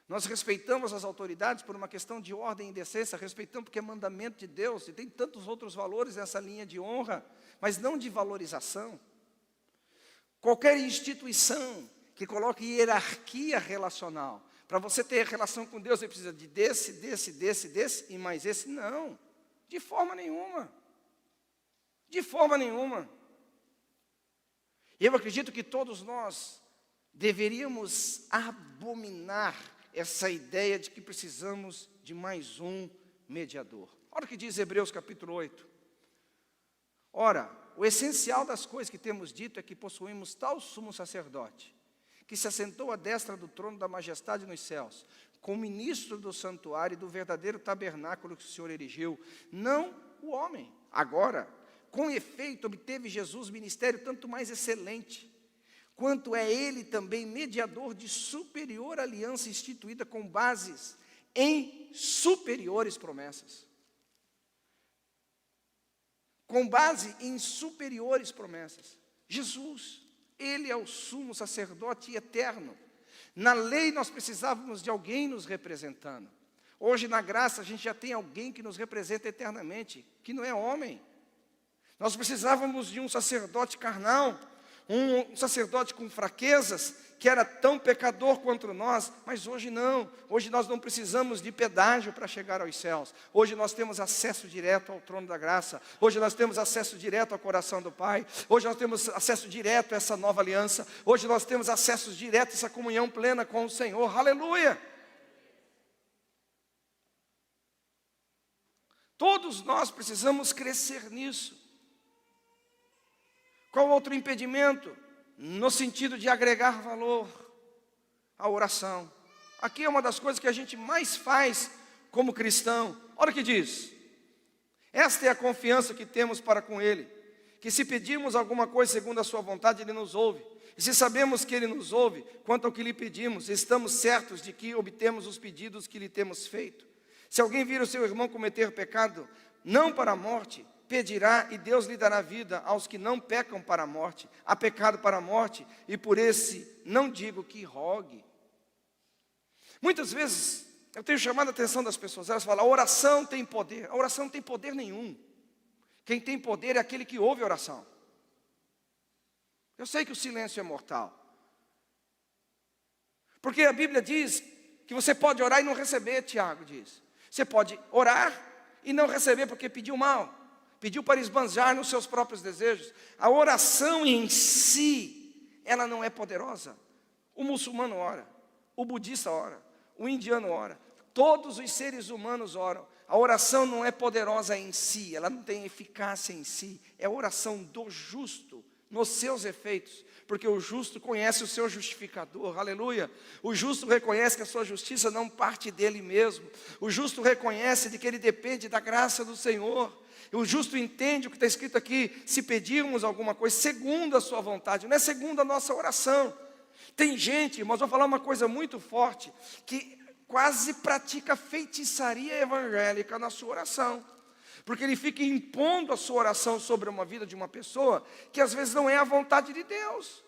Nós respeitamos as autoridades por uma questão de ordem e decência, respeitamos porque é mandamento de Deus, e tem tantos outros valores nessa linha de honra, mas não de valorização. Qualquer instituição que coloque hierarquia relacional, para você ter relação com Deus, você precisa de desse e mais esse. Não, de forma nenhuma. De forma nenhuma. E eu acredito que todos nós deveríamos abominar essa ideia de que precisamos de mais um mediador. Olha o que diz Hebreus capítulo 8. Ora, o essencial das coisas que temos dito é que possuímos tal sumo sacerdote, que se assentou à destra do trono da majestade nos céus, como ministro do santuário e do verdadeiro tabernáculo que o Senhor erigiu, não o homem. Agora, com efeito, obteve Jesus ministério tanto mais excelente, quanto é ele também mediador de superior aliança instituída com bases em superiores promessas. Com base em superiores promessas. Jesus, ele é o sumo sacerdote eterno. Na lei nós precisávamos de alguém nos representando. Hoje na graça a gente já tem alguém que nos representa eternamente, que não é homem. Nós precisávamos de um sacerdote carnal, um sacerdote com fraquezas, que era tão pecador quanto nós, mas hoje não. Hoje nós não precisamos de pedágio para chegar aos céus. Hoje nós temos acesso direto ao trono da graça. Hoje nós temos acesso direto ao coração do Pai. Hoje nós temos acesso direto a essa nova aliança. Hoje nós temos acesso direto a essa comunhão plena com o Senhor. Aleluia! Todos nós precisamos crescer nisso. Qual outro impedimento? No sentido de agregar valor à oração. Aqui é uma das coisas que a gente mais faz como cristão. Olha o que diz. Esta é a confiança que temos para com Ele, que se pedirmos alguma coisa segundo a sua vontade, Ele nos ouve. E se sabemos que Ele nos ouve, quanto ao que lhe pedimos, estamos certos de que obtemos os pedidos que lhe temos feito. Se alguém vir o seu irmão cometer pecado, não para a morte, pedirá e Deus lhe dará vida aos que não pecam para a morte. Há pecado para a morte, e por esse não digo que rogue. Muitas vezes eu tenho chamado a atenção das pessoas, elas falam, a oração tem poder. A oração não tem poder nenhum. Quem tem poder é aquele que ouve a oração. Eu sei que o silêncio é mortal. Porque a Bíblia diz que você pode orar e não receber, Tiago diz. Você pode orar e não receber porque pediu mal. Pediu para esbanjar nos seus próprios desejos. A oração em si, ela não é poderosa. O muçulmano ora, o budista ora, o indiano ora, todos os seres humanos oram. A oração não é poderosa em si, ela não tem eficácia em si. É a oração do justo, nos seus efeitos. Porque o justo conhece o seu justificador, aleluia. O justo reconhece que a sua justiça não parte dele mesmo. O justo reconhece de que ele depende da graça do Senhor. O justo entende o que está escrito aqui, se pedirmos alguma coisa segundo a sua vontade, não é segundo a nossa oração. Tem gente, irmãos, vou falar uma coisa muito forte, que quase pratica feitiçaria evangélica na sua oração. Porque ele fica impondo a sua oração sobre uma vida de uma pessoa, que às vezes não é a vontade de Deus.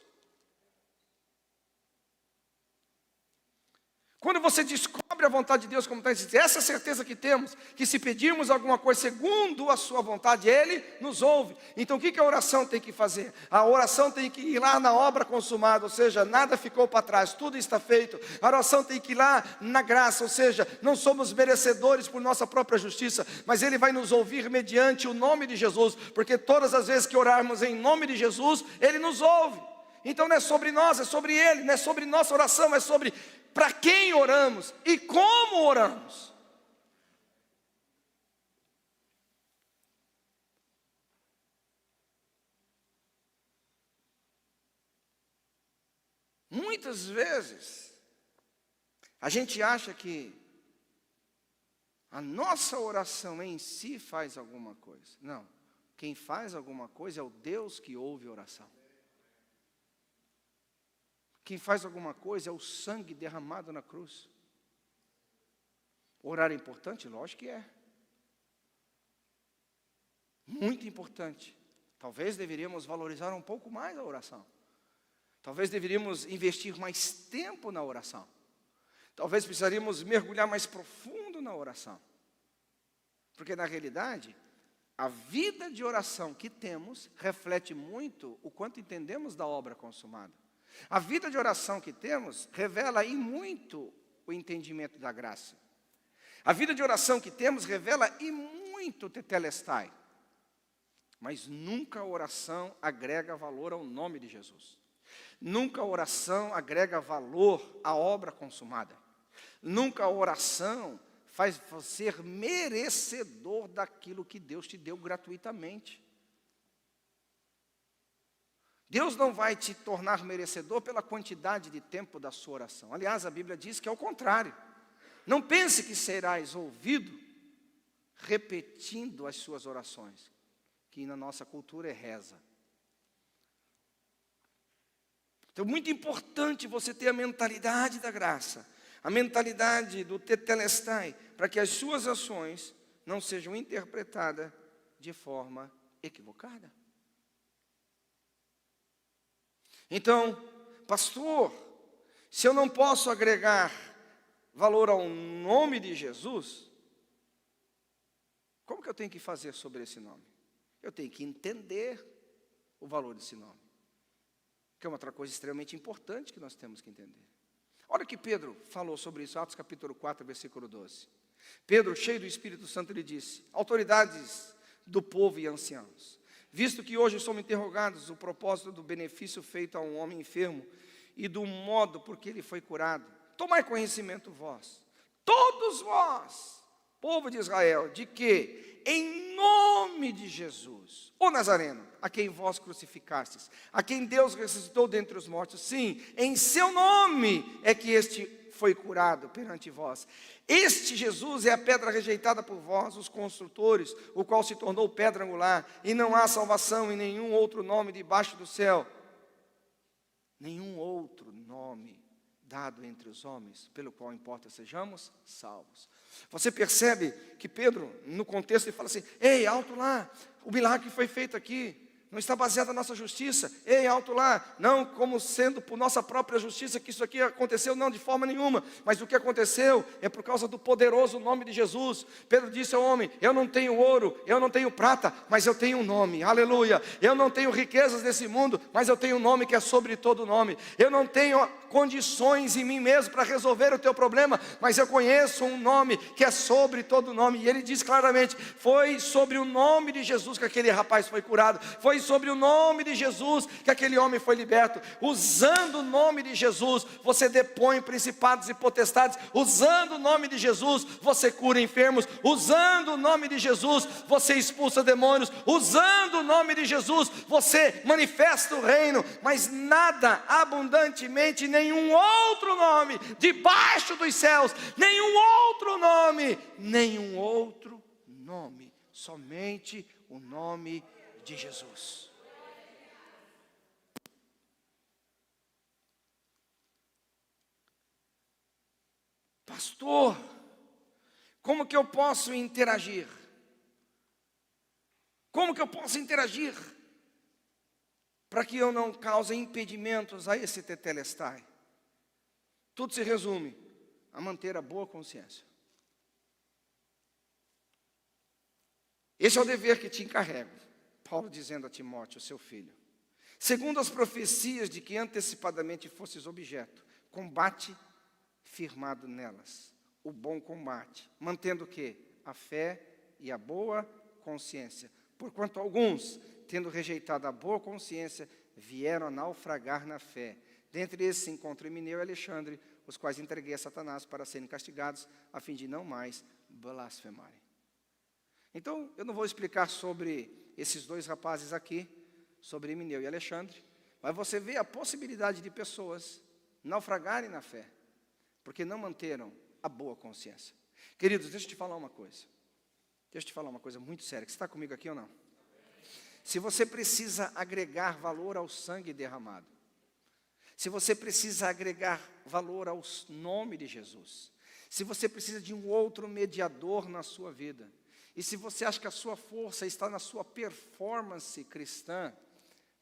Quando você descobre a vontade de Deus, como está escrito, essa certeza que temos, que se pedirmos alguma coisa segundo a sua vontade, Ele nos ouve. Então o que a oração tem que fazer? A oração tem que ir lá na obra consumada, ou seja, nada ficou para trás, tudo está feito. A oração tem que ir lá na graça, ou seja, não somos merecedores por nossa própria justiça, mas Ele vai nos ouvir mediante o nome de Jesus, porque todas as vezes que orarmos em nome de Jesus, Ele nos ouve. Então não é sobre nós, é sobre Ele, não é sobre nossa oração, é sobre para quem oramos e como oramos. Muitas vezes, a gente acha que a nossa oração em si faz alguma coisa. Não, quem faz alguma coisa é o Deus que ouve a oração. Quem faz alguma coisa é o sangue derramado na cruz. Orar é importante? Lógico que é. Muito importante. Talvez deveríamos valorizar um pouco mais a oração. Talvez deveríamos investir mais tempo na oração. Talvez precisaríamos mergulhar mais profundo na oração. Porque, na realidade, a vida de oração que temos reflete muito o quanto entendemos da obra consumada. A vida de oração que temos revela em muito o entendimento da graça. A vida de oração que temos revela em muito o tetelestai. Mas nunca a oração agrega valor ao nome de Jesus. Nunca a oração agrega valor à obra consumada. Nunca a oração faz você merecedor daquilo que Deus te deu gratuitamente. Deus não vai te tornar merecedor pela quantidade de tempo da sua oração. Aliás, a Bíblia diz que é o contrário. Não pense que serás ouvido repetindo as suas orações, que na nossa cultura é reza. Então, é muito importante você ter a mentalidade da graça, a mentalidade do tetelestai, para que as suas ações não sejam interpretadas de forma equivocada. Então, pastor, se eu não posso agregar valor ao nome de Jesus, como que eu tenho que fazer sobre esse nome? Eu tenho que entender o valor desse nome, que é uma outra coisa extremamente importante que nós temos que entender. Olha que Pedro falou sobre isso, Atos capítulo 4, versículo 12. Pedro, cheio do Espírito Santo, lhe disse: autoridades do povo e anciãos, visto que hoje somos interrogados o propósito do benefício feito a um homem enfermo e do modo por que ele foi curado, tomai conhecimento vós, todos vós, povo de Israel, de que em nome de Jesus, o Nazareno, a quem vós crucificastes, a quem Deus ressuscitou dentre os mortos, sim, em seu nome é que este foi curado perante vós. Este Jesus é a pedra rejeitada por vós, os construtores, o qual se tornou pedra angular, e não há salvação em nenhum outro nome debaixo do céu. Nenhum outro nome dado entre os homens, pelo qual importa sejamos salvos. Você percebe que Pedro, no contexto, ele fala assim: ei, alto lá, o milagre que foi feito aqui não está baseado na nossa justiça. Ei, alto lá, não como sendo por nossa própria justiça que isso aqui aconteceu, não, de forma nenhuma. Mas o que aconteceu é por causa do poderoso nome de Jesus. Pedro disse ao homem: eu não tenho ouro, eu não tenho prata, mas eu tenho um nome, aleluia. Eu não tenho riquezas desse mundo, mas eu tenho um nome que é sobre todo nome. Eu não tenho condições em mim mesmo para resolver o teu problema, mas eu conheço um nome que é sobre todo nome. E ele diz claramente: foi sobre o nome de Jesus que aquele rapaz foi curado, foi sobre o nome de Jesus que aquele homem foi liberto. Usando o nome de Jesus, você depõe principados e potestades. Usando o nome de Jesus, você cura enfermos. Usando o nome de Jesus, você expulsa demônios. Usando o nome de Jesus, você manifesta o reino. Mas nada abundantemente, nenhum outro nome debaixo dos céus, nenhum outro nome, somente o nome de Jesus. Pastor, como que eu posso interagir? Como que eu posso interagir para que eu não cause impedimentos a esse tetelestai? Tudo se resume a manter a boa consciência. Esse é o dever que te encarrego. Paulo dizendo a Timóteo, seu filho: segundo as profecias de que antecipadamente fosses objeto, combate firmado nelas, o bom combate, mantendo o quê? A fé e a boa consciência. Porquanto alguns, tendo rejeitado a boa consciência, vieram a naufragar na fé. Dentre esses se encontram Emineu e Alexandre, os quais entreguei a Satanás para serem castigados, a fim de não mais blasfemarem. Então, eu não vou explicar sobre esses dois rapazes aqui, sobre Emineu e Alexandre, mas você vê a possibilidade de pessoas naufragarem na fé, porque não manteram a boa consciência. Queridos, deixa eu te falar uma coisa. Deixa eu te falar uma coisa muito séria. Você está comigo aqui ou não? Se você precisa agregar valor ao sangue derramado, se você precisa agregar valor ao nome de Jesus, se você precisa de um outro mediador na sua vida, e se você acha que a sua força está na sua performance cristã,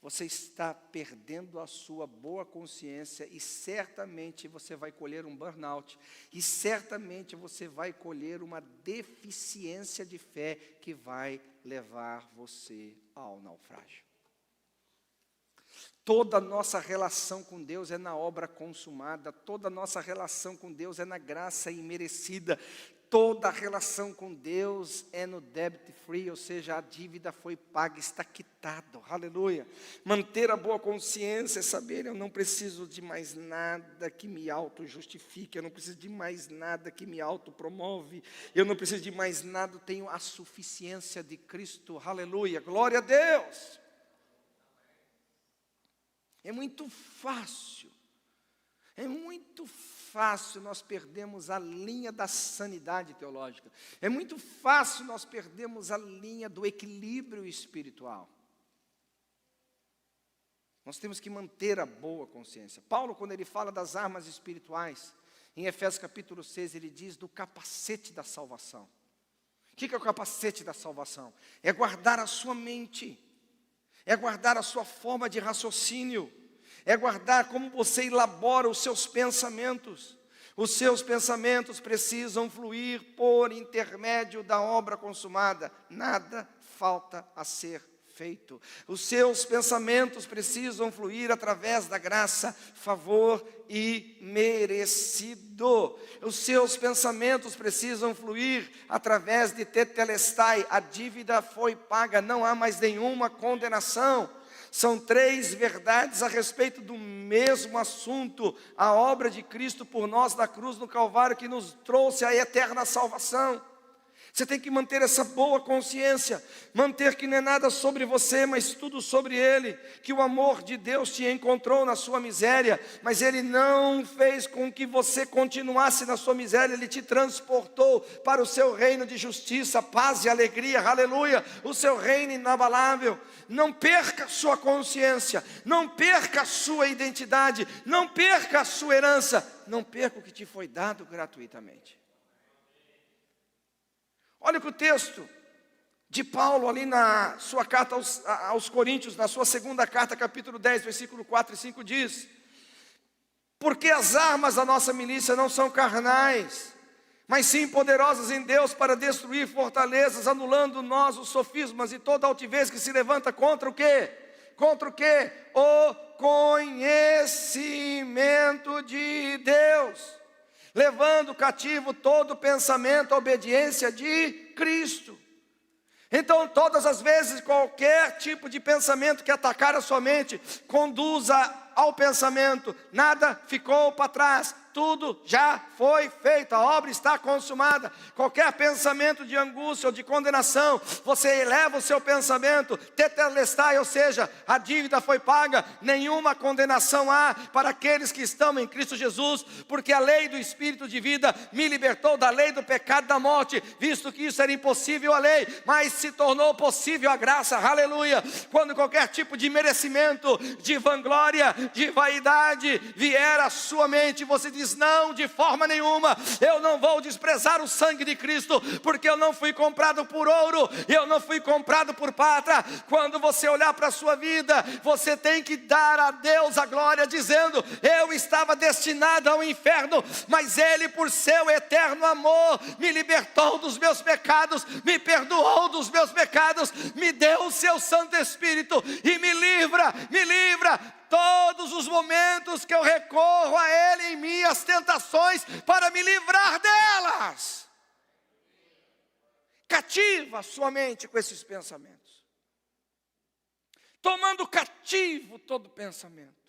você está perdendo a sua boa consciência e certamente você vai colher um burnout. E certamente você vai colher uma deficiência de fé que vai levar você ao naufrágio. Toda a nossa relação com Deus é na obra consumada, toda a nossa relação com Deus é na graça imerecida, toda a relação com Deus é no debt free, ou seja, a dívida foi paga, está quitado, aleluia. Manter a boa consciência é saber, eu não preciso de mais nada que me auto-justifique, eu não preciso de mais nada que me auto-promove, eu não preciso de mais nada, eu tenho a suficiência de Cristo, aleluia, glória a Deus. É muito fácil nós perdermos a linha da sanidade teológica. É muito fácil nós perdermos a linha do equilíbrio espiritual. Nós temos que manter a boa consciência. Paulo, quando ele fala das armas espirituais, em Efésios capítulo 6, ele diz do capacete da salvação. O que é o capacete da salvação? É guardar a sua mente, é guardar a sua forma de raciocínio, é guardar como você elabora os seus pensamentos. Os seus pensamentos precisam fluir por intermédio da obra consumada. Nada falta a ser feito. Os seus pensamentos precisam fluir através da graça, favor e merecido. Os seus pensamentos precisam fluir através de tetelestai. A dívida foi paga, não há mais nenhuma condenação. São três verdades a respeito do mesmo assunto, a obra de Cristo por nós na cruz do Calvário que nos trouxe a eterna salvação. Você tem que manter essa boa consciência, manter que não é nada sobre você, mas tudo sobre Ele, que o amor de Deus te encontrou na sua miséria, mas Ele não fez com que você continuasse na sua miséria, Ele te transportou para o seu reino de justiça, paz e alegria, aleluia, o seu reino inabalável. Não perca a sua consciência, não perca a sua identidade, não perca a sua herança, não perca o que te foi dado gratuitamente. Olha o que o texto de Paulo ali na sua carta aos Coríntios, na sua segunda carta, capítulo 10, versículo 4 e 5 diz: porque as armas da nossa milícia não são carnais, mas sim poderosas em Deus para destruir fortalezas, anulando nós os sofismas e toda altivez que se levanta contra o quê? Contra o quê? O conhecimento de Deus. Levando cativo todo pensamento à obediência de Cristo. Então, todas as vezes, qualquer tipo de pensamento que atacar a sua mente, conduza ao pensamento, nada ficou para trás, tudo já foi feito, a obra está consumada. Qualquer pensamento de angústia ou de condenação, você eleva o seu pensamento, tetelestai, ou seja, a dívida foi paga, nenhuma condenação há para aqueles que estão em Cristo Jesus, porque a lei do Espírito de vida me libertou da lei do pecado e da morte, visto que isso era impossível à lei, mas se tornou possível a graça, aleluia. Quando qualquer tipo de merecimento, de vanglória, de vaidade vier à sua mente, você diz: não, de forma nenhuma, eu não vou desprezar o sangue de Cristo, porque eu não fui comprado por ouro, eu não fui comprado por prata. Quando você olhar para a sua vida, você tem que dar a Deus a glória, dizendo: eu estava destinado ao inferno, mas Ele, por seu eterno amor, me libertou dos meus pecados, me perdoou dos meus pecados, me deu o seu Santo Espírito e me livra todos os momentos que eu recorro a Ele em minhas tentações para me livrar delas. Cativa a sua mente com esses pensamentos, tomando cativo todo pensamento,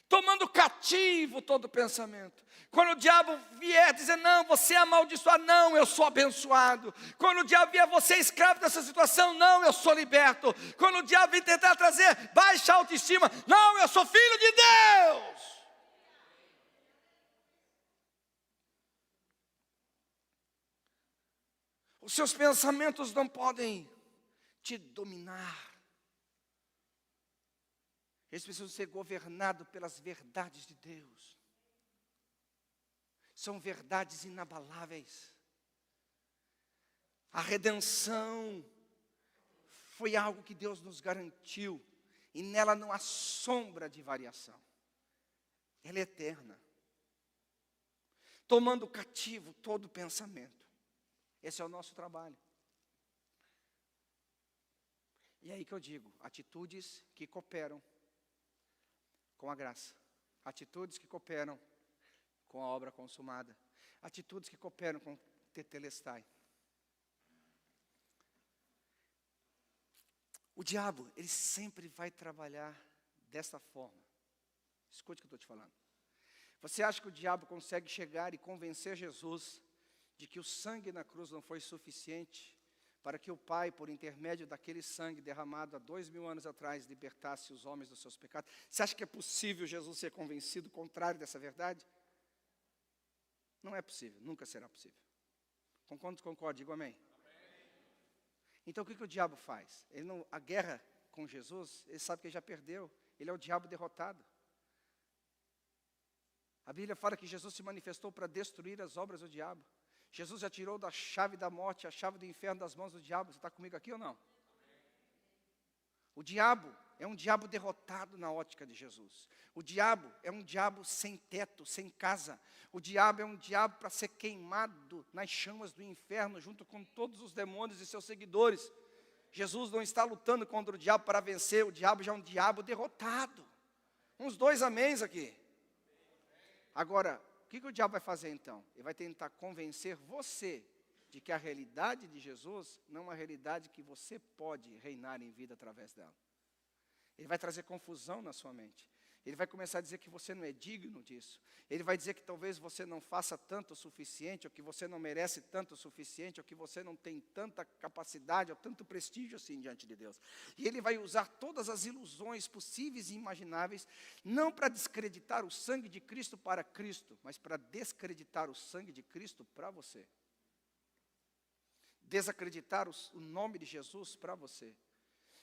tomando cativo todo pensamento. Quando o diabo vier dizer: não, você é amaldiçoado, não, eu sou abençoado. Quando o diabo vier: você é escravo dessa situação, não, eu sou liberto. Quando o diabo vier tentar trazer baixa autoestima, não, eu sou filho de Deus. Os seus pensamentos não podem te dominar. Eles precisam ser governados pelas verdades de Deus. São verdades inabaláveis. A redenção foi algo que Deus nos garantiu. e nela não há sombra de variação. Ela é eterna, tomando cativo todo pensamento. Esse é o nosso trabalho. E é aí que eu digo, atitudes que cooperam com a graça, atitudes que cooperam com a obra consumada, atitudes que cooperam com tetelestai. O diabo, ele sempre vai trabalhar dessa forma. Escute o que eu estou te falando. Você acha que o diabo consegue chegar e convencer Jesus de que o sangue na cruz não foi suficiente para que o Pai, por intermédio daquele sangue derramado há 2000 anos atrás, libertasse os homens dos seus pecados? Você acha que é possível Jesus ser convencido contrário dessa verdade? Não é possível, nunca será possível. Concorda? Digo amém. Então o que o diabo faz? A guerra com Jesus, ele sabe que ele já perdeu. Ele é o diabo derrotado. A Bíblia fala que Jesus se manifestou para destruir as obras do diabo. Jesus já tirou da chave da morte, a chave do inferno das mãos do diabo. Você está comigo aqui ou não? O diabo é um diabo derrotado na ótica de Jesus. O diabo é um diabo sem teto, sem casa. O diabo é um diabo para ser queimado nas chamas do inferno, junto com todos os demônios e seus seguidores. Jesus não está lutando contra o diabo para vencer, o diabo já é um diabo derrotado. Uns 2 améns aqui. Agora, o que o diabo vai fazer então? Ele vai tentar convencer você de que a realidade de Jesus não é uma realidade que você pode reinar em vida através dela. Ele vai trazer confusão na sua mente. Ele vai começar a dizer que você não é digno disso. Ele vai dizer que talvez você não faça tanto o suficiente, ou que você não merece tanto o suficiente, ou que você não tem tanta capacidade, ou tanto prestígio assim diante de Deus. E ele vai usar todas as ilusões possíveis e imagináveis, não para descreditar o sangue de Cristo para Cristo, mas para descreditar o sangue de Cristo para você. Desacreditar o nome de Jesus para você.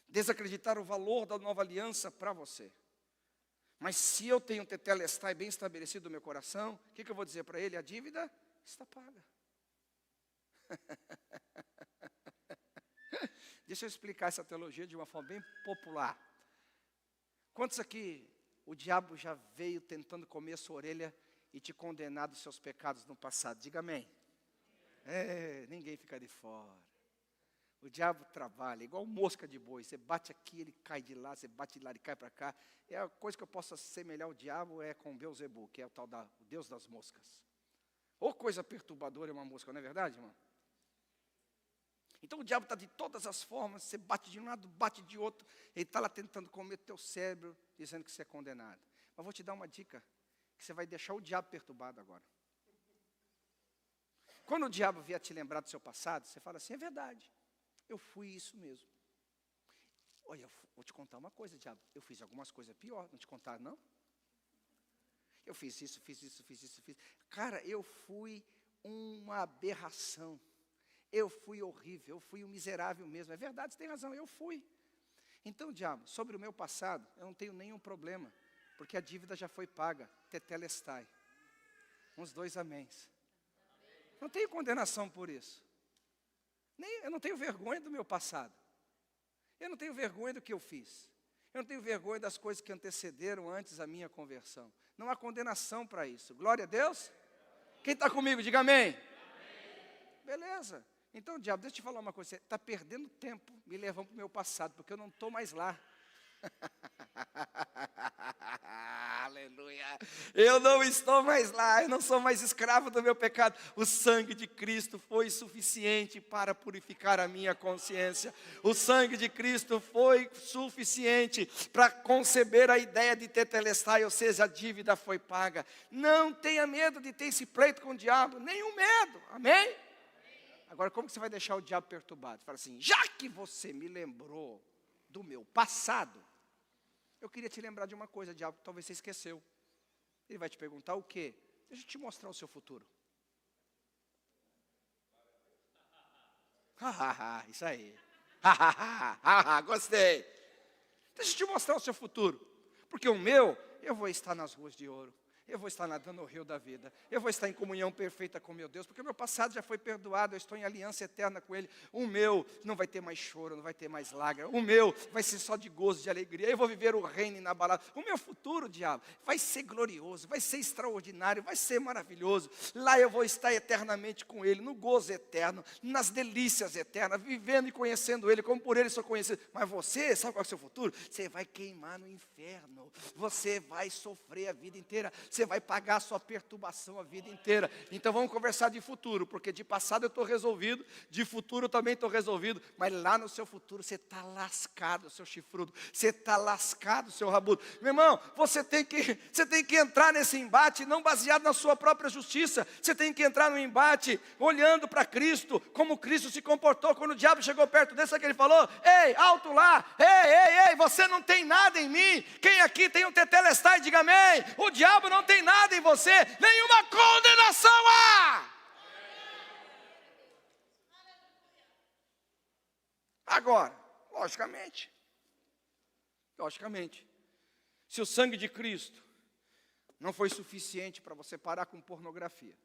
Desacreditar o valor da nova aliança para você. Mas se eu tenho um tetelestai bem estabelecido no meu coração, o que eu vou dizer para ele? A dívida está paga. Deixa eu explicar essa teologia de uma forma bem popular. Quantos aqui o diabo já veio tentando comer a sua orelha e te condenar dos seus pecados no passado? Diga amém. Ninguém fica de fora. O diabo trabalha, igual mosca de boi. Você bate aqui, ele cai de lá, você bate de lá, ele cai para cá. É a coisa que eu posso assemelhar o diabo é com Beelzebub, que é o tal o Deus das moscas. Ou coisa perturbadora é uma mosca, não é verdade, irmão? Então o diabo está de todas as formas, você bate de um lado, bate de outro. Ele está lá tentando comer teu cérebro, dizendo que você é condenado. Mas vou te dar uma dica, que você vai deixar o diabo perturbado agora. Quando o diabo vier te lembrar do seu passado, você fala assim, é verdade. Eu fui isso mesmo. Olha, eu vou te contar uma coisa, diabo. Eu fiz algumas coisas piores, não te contaram, não? Eu fiz isso. Cara, eu fui uma aberração. Eu fui horrível, eu fui um miserável mesmo. É verdade, você tem razão, eu fui. Então, diabo, sobre o meu passado, eu não tenho nenhum problema, porque a dívida já foi paga. Tetelestai. Uns 2 améns. Não tenho condenação por isso. Eu não tenho vergonha do meu passado. Eu não tenho vergonha do que eu fiz. Eu não tenho vergonha das coisas que antecederam antes a minha conversão. Não há condenação para isso. Glória a Deus. Quem está comigo, diga amém. Beleza. Então, diabo, deixa eu te falar uma coisa. Você está perdendo tempo me levando para o meu passado, porque eu não estou mais lá. Aleluia. Eu não estou mais lá, eu não sou mais escravo do meu pecado. O sangue de Cristo foi suficiente para purificar a minha consciência. O sangue de Cristo foi suficiente para conceber a ideia de tetelestai, ou seja, a dívida foi paga. Não tenha medo de ter esse pleito com o diabo, nenhum medo, amém? Agora, como que você vai deixar o diabo perturbado? Fala assim, já que você me lembrou do meu passado, eu queria te lembrar de uma coisa, diabo, que talvez você esqueceu. Ele vai te perguntar o quê? Deixa eu te mostrar o seu futuro. Isso aí. Gostei. Deixa eu te mostrar o seu futuro. Porque o meu, eu vou estar nas ruas de ouro. eu vou estar nadando no rio da vida, eu vou estar em comunhão perfeita com meu Deus, porque o meu passado já foi perdoado, eu estou em aliança eterna com Ele. O meu não vai ter mais choro, não vai ter mais lágrimas, o meu vai ser só de gozo, de alegria, eu vou viver o reino inabalável. O meu futuro, diabo, vai ser glorioso, vai ser extraordinário, vai ser maravilhoso. Lá eu vou estar eternamente com Ele, no gozo eterno, nas delícias eternas, vivendo e conhecendo Ele, como por Ele sou conhecido. Mas você, sabe qual é o seu futuro? Você vai queimar no inferno, você vai sofrer a vida inteira, você vai pagar a sua perturbação a vida inteira. Então vamos conversar de futuro, porque de passado eu estou resolvido, de futuro eu também estou resolvido, mas lá no seu futuro você está lascado, seu chifrudo, você está lascado, seu rabudo. Meu irmão, você tem que entrar nesse embate, não baseado na sua própria justiça, você tem que entrar no embate olhando para Cristo, como Cristo se comportou quando o diabo chegou perto dele, sabe o que ele falou? Ei, alto lá, ei, você não tem nada em mim. Quem aqui tem um tetelestai, diga amém. O diabo não tem nada em você, nenhuma condenação há. Agora, logicamente, se o sangue de Cristo não foi suficiente para você parar com pornografia,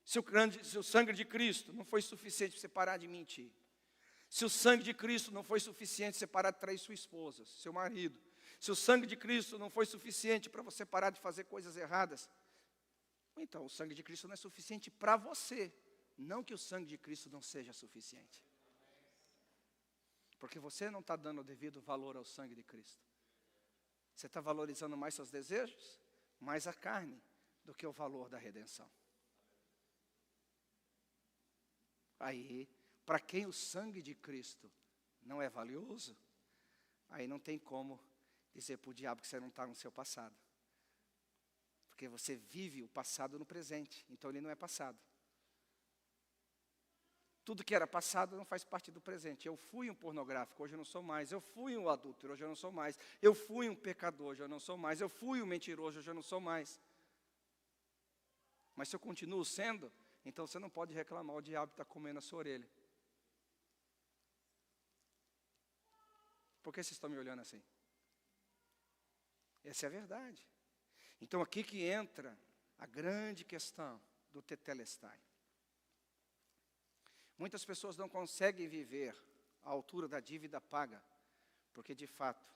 se o sangue de Cristo não foi suficiente para você parar de mentir, se o sangue de Cristo não foi suficiente para você parar de trair sua esposa, seu marido, se o sangue de Cristo não foi suficiente para você parar de fazer coisas erradas, então o sangue de Cristo não é suficiente para você. Não que o sangue de Cristo não seja suficiente. Porque você não está dando o devido valor ao sangue de Cristo. Você está valorizando mais seus desejos, mais a carne, do que o valor da redenção. Aí, para quem o sangue de Cristo não é valioso, aí não tem como dizer para o diabo que você não está no seu passado. Porque você vive o passado no presente, então ele não é passado. Tudo que era passado não faz parte do presente. Eu fui um pornográfico, hoje eu não sou mais. Eu fui um adúltero, hoje eu não sou mais. Eu fui um pecador, hoje eu não sou mais. Eu fui um mentiroso, hoje eu não sou mais. Mas se eu continuo sendo, então você não pode reclamar, o diabo está comendo a sua orelha. Por que vocês estão me olhando assim? Essa é a verdade. Então aqui que entra a grande questão do tetelestai. Muitas pessoas não conseguem viver à altura da dívida paga, porque de fato,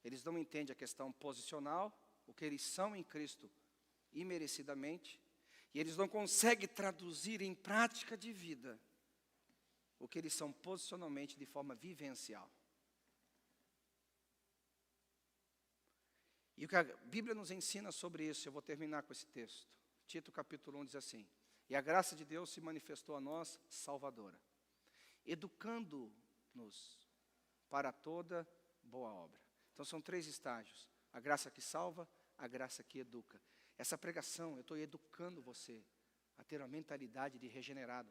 eles não entendem a questão posicional, o que eles são em Cristo imerecidamente, e eles não conseguem traduzir em prática de vida o que eles são posicionalmente de forma vivencial. E o que a Bíblia nos ensina sobre isso, eu vou terminar com esse texto. Tito capítulo 1 diz assim: e a graça de Deus se manifestou a nós salvadora, educando-nos para toda boa obra. Então são 3 estágios: a graça que salva, a graça que educa. Essa pregação, eu estou educando você a ter uma mentalidade de regenerado,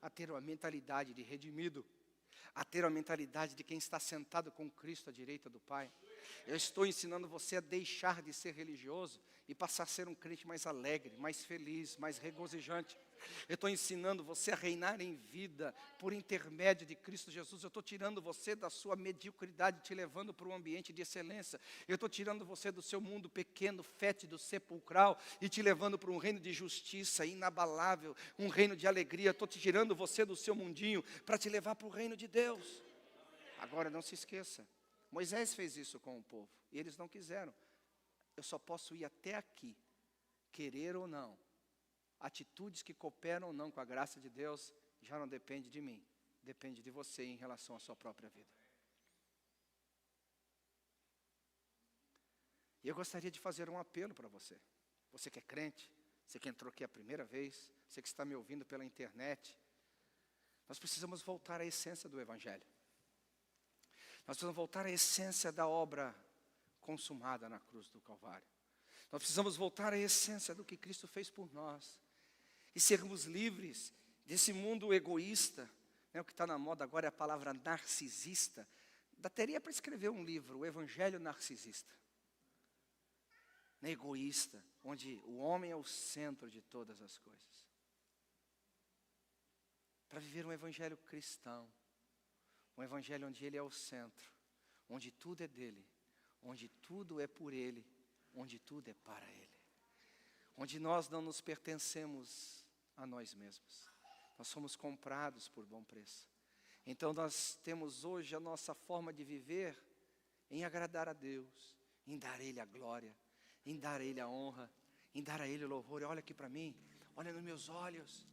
a ter uma mentalidade de redimido, a ter uma mentalidade de quem está sentado com Cristo à direita do Pai. Eu estou ensinando você a deixar de ser religioso e passar a ser um crente mais alegre, mais feliz, mais regozijante. Eu estou ensinando você a reinar em vida por intermédio de Cristo Jesus. Eu estou tirando você da sua mediocridade, te levando para um ambiente de excelência. Eu estou tirando você do seu mundo pequeno, fétido, sepulcral, e te levando para um reino de justiça inabalável, um reino de alegria. Estou te tirando você do seu mundinho para te levar para o reino de Deus. Agora não se esqueça, Moisés fez isso com o povo, e eles não quiseram. Eu só posso ir até aqui, querer ou não. Atitudes que cooperam ou não com a graça de Deus, já não depende de mim, depende de você em relação à sua própria vida. E eu gostaria de fazer um apelo para você. Você que é crente, você que entrou aqui a primeira vez, você que está me ouvindo pela internet, nós precisamos voltar à essência do Evangelho. Nós precisamos voltar à essência da obra consumada na cruz do Calvário. Nós precisamos voltar à essência do que Cristo fez por nós. E sermos livres desse mundo egoísta. O que está na moda agora é a palavra narcisista. Daria para escrever um livro, o Evangelho Narcisista. Egoísta, onde o homem é o centro de todas as coisas. Para viver um evangelho cristão. Um evangelho onde Ele é o centro, onde tudo é dEle, onde tudo é por Ele, onde tudo é para Ele. onde nós não nos pertencemos a nós mesmos. Nós somos comprados por bom preço. Então nós temos hoje a nossa forma de viver em agradar a Deus, em dar a Ele a glória, em dar a Ele a honra, em dar a Ele o louvor. Olha aqui para mim, olha nos meus olhos.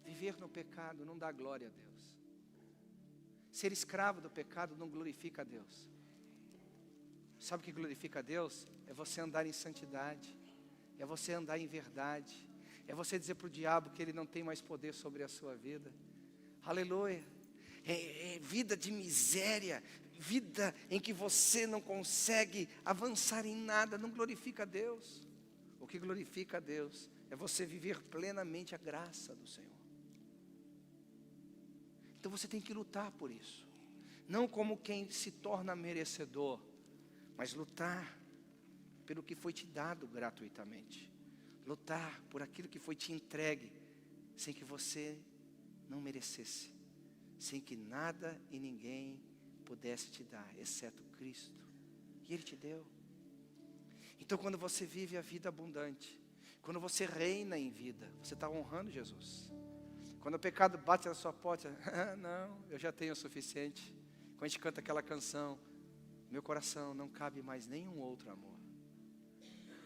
Viver no pecado não dá glória a Deus. Ser escravo do pecado não glorifica a Deus. Sabe o que glorifica a Deus? É você andar em santidade, é você andar em verdade, é você dizer para o diabo que ele não tem mais poder sobre a sua vida. Aleluia. É vida de miséria, vida em que você não consegue avançar em nada, não glorifica a Deus. O que glorifica a Deus é você viver plenamente a graça do Senhor. Então você tem que lutar por isso, não como quem se torna merecedor, mas lutar pelo que foi te dado gratuitamente, lutar por aquilo que foi te entregue, sem que você não merecesse, sem que nada e ninguém pudesse te dar, exceto Cristo, e Ele te deu. Então quando você vive a vida abundante, quando você reina em vida, você está honrando Jesus. Quando o pecado bate na sua porta, não, eu já tenho o suficiente. Quando a gente canta aquela canção, meu coração não cabe mais nenhum outro amor.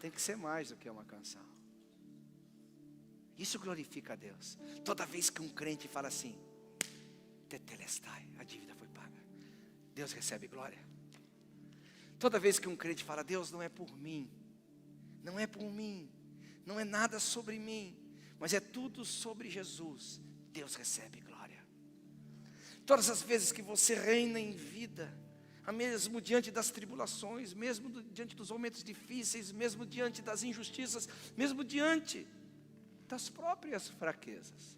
Tem que ser mais do que uma canção. Isso glorifica a Deus. Toda vez que um crente fala assim, tetelestai, a dívida foi paga, Deus recebe glória. Toda vez que um crente fala, Deus não é por mim, não é por mim, não é nada sobre mim, mas é tudo sobre Jesus, Deus recebe glória. Todas as vezes que você reina em vida, mesmo diante das tribulações, mesmo diante dos momentos difíceis, mesmo diante das injustiças, mesmo diante das próprias fraquezas,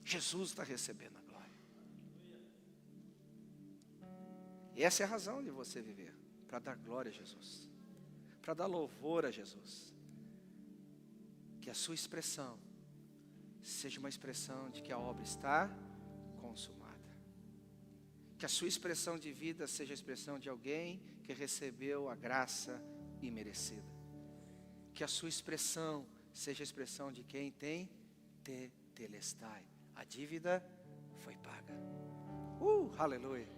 Jesus está recebendo a glória. E essa é a razão de você viver, para dar glória a Jesus, para dar louvor a Jesus. Que a sua expressão seja uma expressão de que a obra está consumada. Que a sua expressão de vida seja a expressão de alguém que recebeu a graça imerecida. Que a sua expressão seja a expressão de quem tem tetelestai. A dívida foi paga. Aleluia.